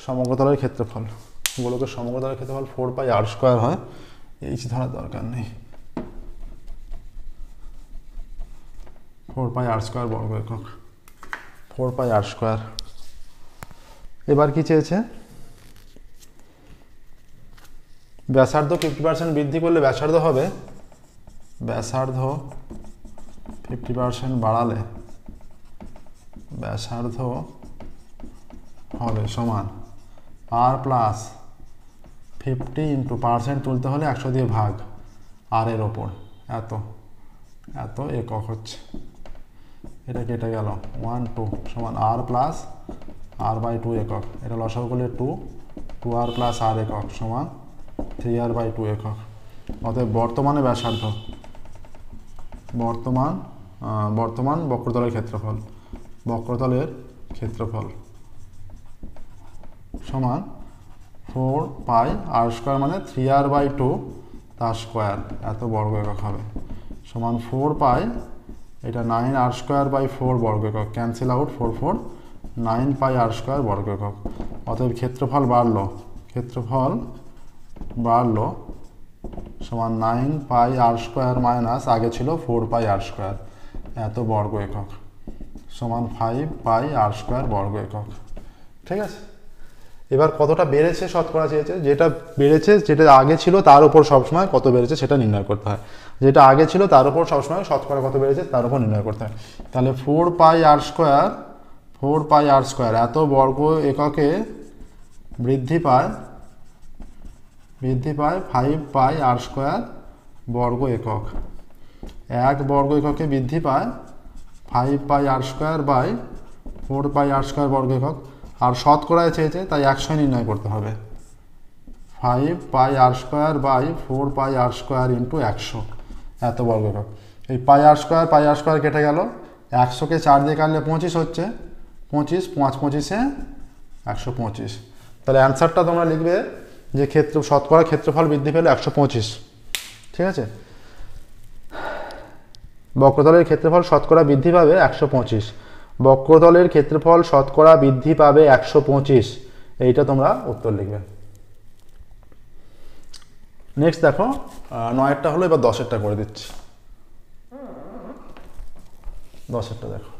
সমগ্রতলের ক্ষেত্রফল, গোলকের সমগ্রতলের ক্ষেত্রফল 4 পাই আর স্কোয়ার হয়, এইচ ধরার দরকার নেই, 4 পাই আর স্কোয়ার বর্গ একক, 4πr²। এবার কি চেয়েছে, ব্যাসার্ধ 50% বৃদ্ধি করলে ব্যাসার্ধ হবে, ব্যাসার্ধ 50% বাড়ালে ব্যাসার্ধ হবে সমান r প্লাস 50 ইন্টু পার্সেন্ট তুলতে হলে 100 দিয়ে ভাগ আর এর ওপর এত এত একক হচ্ছে, এটা কেটে গেল 1 2 সমান r প্লাস r/2 একক, এটা লসাগু করলে 2r প্লাস r একক সমান 3r/2 একক। অতএব বর্তমানে ব্যাসার্ধ, বর্তমান বক্রতলের ক্ষেত্রফল, বক্রতলের ক্ষেত্রফল সমান 4πr² মানে 3r/2 তার স্কোয়ার এত বর্গ একক হবে সমান 4π, এটা 9r²/4 বর্গ একক, ক্যান্সেল আউট 4 4 9πr² বর্গ একক। অতএব ক্ষেত্রফল বাড়লো সমান 9πr² মাইনাস আগে ছিল 4πr² এত বর্গ একক সমান 5πr² বর্গ একক। ঠিক আছে, এবার কতটা বেড়েছে শতকরা চেয়েছে, যেটা বেড়েছে যেটা আগে ছিল তার উপর সবসময় কত বেড়েছে সেটা নির্ণয় করতে হয়, যেটা আগে ছিল তার উপর সবসময় শতকরা কত বেড়েছে তার উপর নির্ণয় করতে হয়। তাহলে 4πr² এত বর্গ এককে বৃদ্ধি পায় 5πr² বর্গ একক, এক বর্গ এককে বৃদ্ধি পায় 5πr²/4πr² বর্গ একক। আর শতকরায় চেয়েছে তাই 100 নির্ণয় করতে হবে, 5πr²/4πr² ইন্টু 100 এত বর্গ একক। এই πr² কেটে গেল, 100কে 4 দিয়ে কাটলে 25 হচ্ছে, 25 5 25-এ 125। তাহলে অ্যান্সারটা তোমরা লিখবে যে শতকরা ক্ষেত্রফল বৃদ্ধি পেলে 125। ঠিক আছে, বক্রতলের ক্ষেত্রফল শতকরা বৃদ্ধি পাবে 125, বক্রতলের ক্ষেত্রফল শতকরা বৃদ্ধি পাবে 125, এইটা তোমরা উত্তর লিখবে। নেক্সট দেখো 9এরটা হলো, এবার 10এরটা করে দিচ্ছি। 10এরটা দেখো,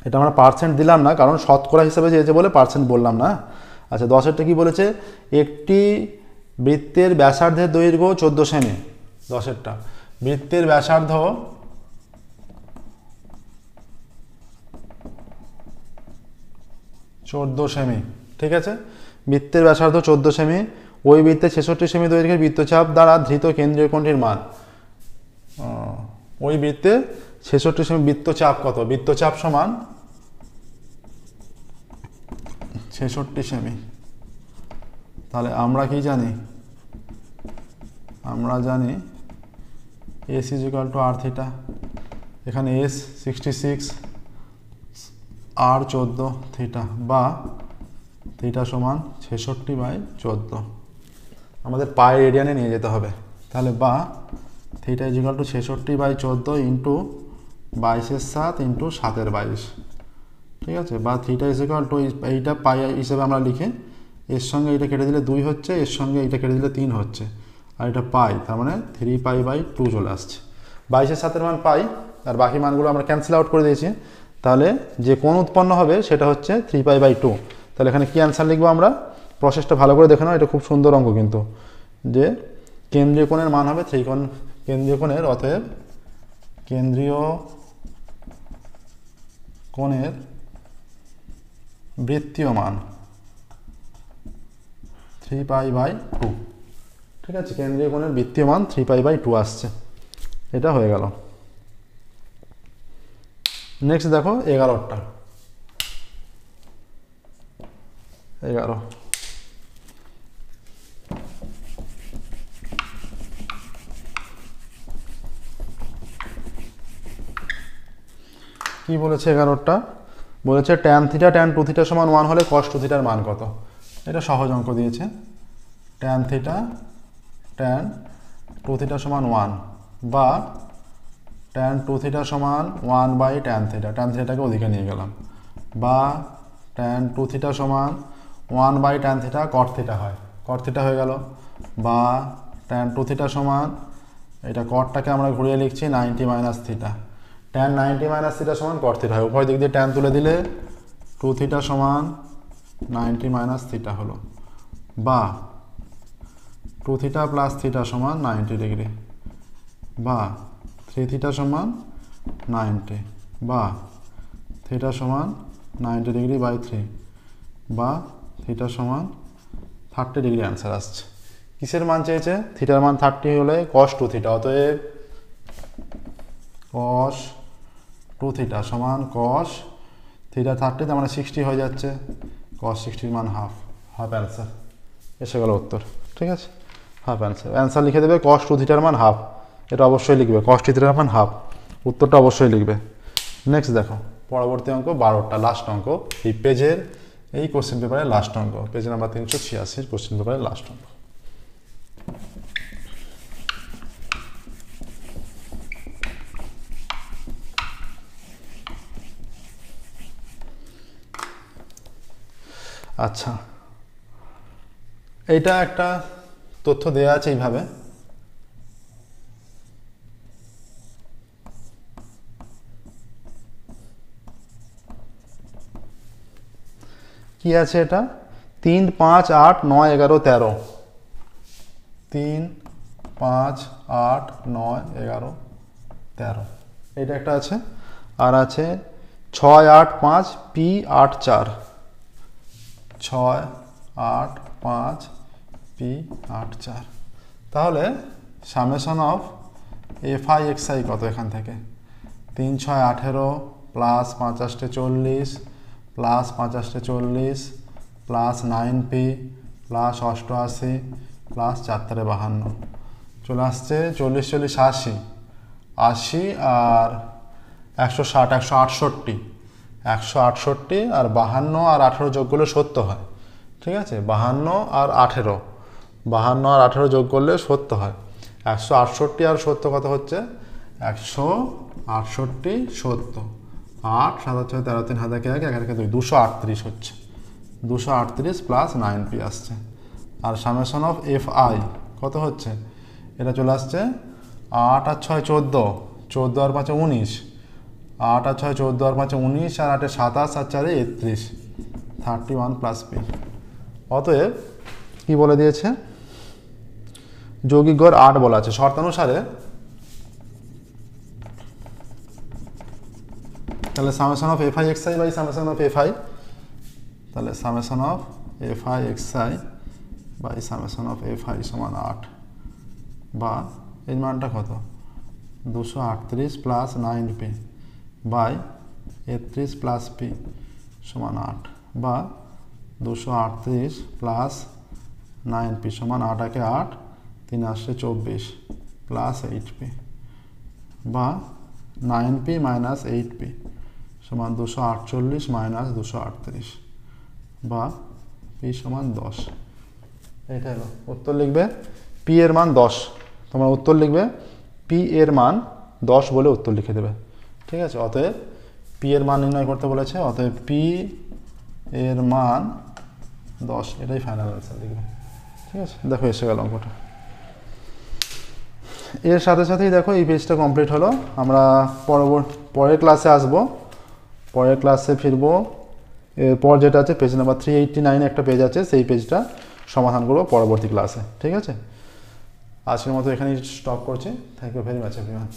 এটা আমরা পার্সেন্ট দিলাম না কারণ শতকরা হিসেবে চেয়েছে বলে পার্সেন্ট বললাম না। আচ্ছা 10এরটা কি বলেছে, একটি বৃত্তের ব্যাসার্ধের দৈর্ঘ্য 14 সেমি। 10এরটা বৃত্তের ব্যাসার্ধ 14 সেমি। ঠিক আছে, বৃত্তের ব্যাসার্ধ 14 সেমি, ওই বৃত্তে 66 সেমি দৈর্ঘ্যের বৃত্তচাপ দ্বারা ধৃত কেন্দ্রীয় কোণটির মান। ওই বৃত্তে 66 সেমি বৃত্তচাপ কত, বৃত্তচাপ সমান 66 সেমি। তাহলে আমরা কি জানি, আমরা জানি S = r থিটা, এখানে S 66 r 14 থিটা, বা থিটা সমান 66/14। আমাদের পাই রেডিয়ানে নিয়ে যেতে হবে, তাহলে বা থিটা = 66/14 ইন্টু 22/7 ইন্টু 7/22। ঠিক আছে, বা থিটা = এইটা পাই হিসেবে আমরা লিখে এর সঙ্গে এটা কেটে দিলে 2 হচ্ছে, এর সঙ্গে এটা কেটে দিলে 3 হচ্ছে, আর এটা পাই, তার মানে 3π/2 চলে আসছে। 22/7 মান পাই, আর বাকি মানগুলো আমরা ক্যান্সেল আউট করে দিয়েছি। তাহলে যে কোণ উৎপন্ন হবে সেটা হচ্ছে 3π/2। তাহলে এখানে কি অ্যান্সার লিখবো আমরা, প্রসেসটা ভালো করে দেখে নাও, এটা খুব সুন্দর অঙ্ক কিন্তু, যে কেন্দ্রীয় কোণের মান হবে কেন্দ্রীয় কোণের, অতএব কেন্দ্রীয় কোণের বৃত্তীয় মান 3π/2। ঠিক আছে, কেন্দ্রীয় কোণের বৃত্তীয় মান 3π/2 আসছে, এটা হয়ে গেল। নেক্সট দেখো 11টা, 11 কি বলেছে, 11টা বলেছে tan θ tan 2θ সমান 1 হলে cos 2θ মান কত। এটা সহজ অঙ্ক দিয়েছে, tan θ tan 2θ সমান 1, বা tan 2 থিটা সমান 1/tan থিটা, tan থিটাকে ওদিকে নিয়ে গেলাম, বা tan 2 থিটা সমান 1/tan থিটা cot থিটা হয়, cot থিটা হয়ে গেল, বা tan 2 থিটা সমান এটা কটটাকে আমরা ঘুরিয়ে লিখছি 90 minus theta, tan 90 minus theta সমান cot থিটা হয়, উভয় দিক দিয়ে tan তুলে দিলে 2 থিটা সমান 90 মাইনাস থিটা হলো, বা 2 থিটা প্লাস থিটা সমান 90 ডিগ্রি, বা 3 থিটা সমান 90, বা থিটা সমান 90 ডিগ্রি বাই 3, বা থিটা সমান 30 ডিগ্রি অ্যান্সার আসছে। কিসের মান চেয়েছে? থিটার মান 30 হলে cos 2 থিটা, অতএব cos 2 থিটা সমান cos থিটা 30, তার মানে 60 হয়ে যাচ্ছে, cos 60 মান হাফ, হাফ অ্যান্সার এসে গেল উত্তর। ঠিক আছে, হাফ অ্যান্সার, অ্যান্সার লিখে দেবে cos 2 থিটার মান হাফ, এটা অবশ্যই লিখবে, cos 2 থিটার মান হাফ, উত্তরটা অবশ্যই লিখবে। নেক্সট দেখো পরবর্তী অঙ্ক 12টা লাস্ট অঙ্ক এই পেজের, এই কোশ্চেন পেপারের লাস্ট অঙ্ক, পেজ নাম্বার 386 কোশ্চেন পেপারের লাস্ট অঙ্ক। আচ্ছা, এইটা একটা তথ্য দেওয়া আছে এইভাবে, কি আছে এটা? 3, 5, 8, 9, 11, 13, 3, 5, 8, 9, 11, 13, এটা একটা আছে, আর আছে 6, 8, 5, P, 8, 4, 6, 8, 5, P, 8, 4, তাহলে সামেশন অফ FI XI কত এখান থেকে? 3, 6, 18 plus 5, 8, 40 plus 5, 8, 40 plus 9P plus 88 plus 4, 3, 52, চলে আসছে 40, 40, 80, 80 আর 160, 168, 168 আর 52 আর 18 যোগ করলে 70 হয়। ঠিক আছে, 52 আর 18, 52 আর 18 যোগ করলে 70 হয়। 168 আর 70 কত হচ্ছে? 168, 70, 8, 7, 6, 13, 3, হাতে 1, 1, 2, 238 হচ্ছে, 238 প্লাস 9P আসছে। আর সামেশন অফ FI কত হচ্ছে? এটা চলে আসছে 8 আর 6, 14, 14 আর 5, 19, 8 আর 6, 14 আর 5, 19, আর 8, 27 আর 4, 31, 31 প্লাস P। অতএব কি বলে দিয়েছে? যৌগিক গড় 8 বলা আছে, শর্তানুসারে তাহলে summation of FI XI by summation of FI, তাহলে summation of FI XI by summation of FI সমান 8, বা এর মানটা কত? 238 plus 9P by 31 plus P সমান 8, বা 238 প্লাস 9P সমান 8, 8, 3, 24 প্লাস 8P, বা 9P মাইনাস 8P সমান 248 মাইনাস 238, বা P সমান 10। এটা হলো উত্তর। লিখবে P এর মান 10, তোমরা উত্তর লিখবে P এর মান 10 বলে উত্তর লিখে দেবে। ঠিক আছে, অতএব P এর মান নির্ণয় করতে বলেছে, অতএব P এর মান 10, এটাই ফাইনাল অ্যান্সার লিখবে। ঠিক আছে, দেখো এসে গেল অঙ্কটা। এর সাথে সাথেই দেখো এই পেজটা কমপ্লিট হলো। আমরা পরের ক্লাসে আসবো, পরের ক্লাসে ফিরবো। এরপর যেটা আছে পেজ নাম্বার 389 একটা পেজ আছে, সেই পেজটা সমাধান করবো পরবর্তী ক্লাসে। ঠিক আছে, আজকের মতো এখানেই স্টপ করছি। Thank you very much everyone.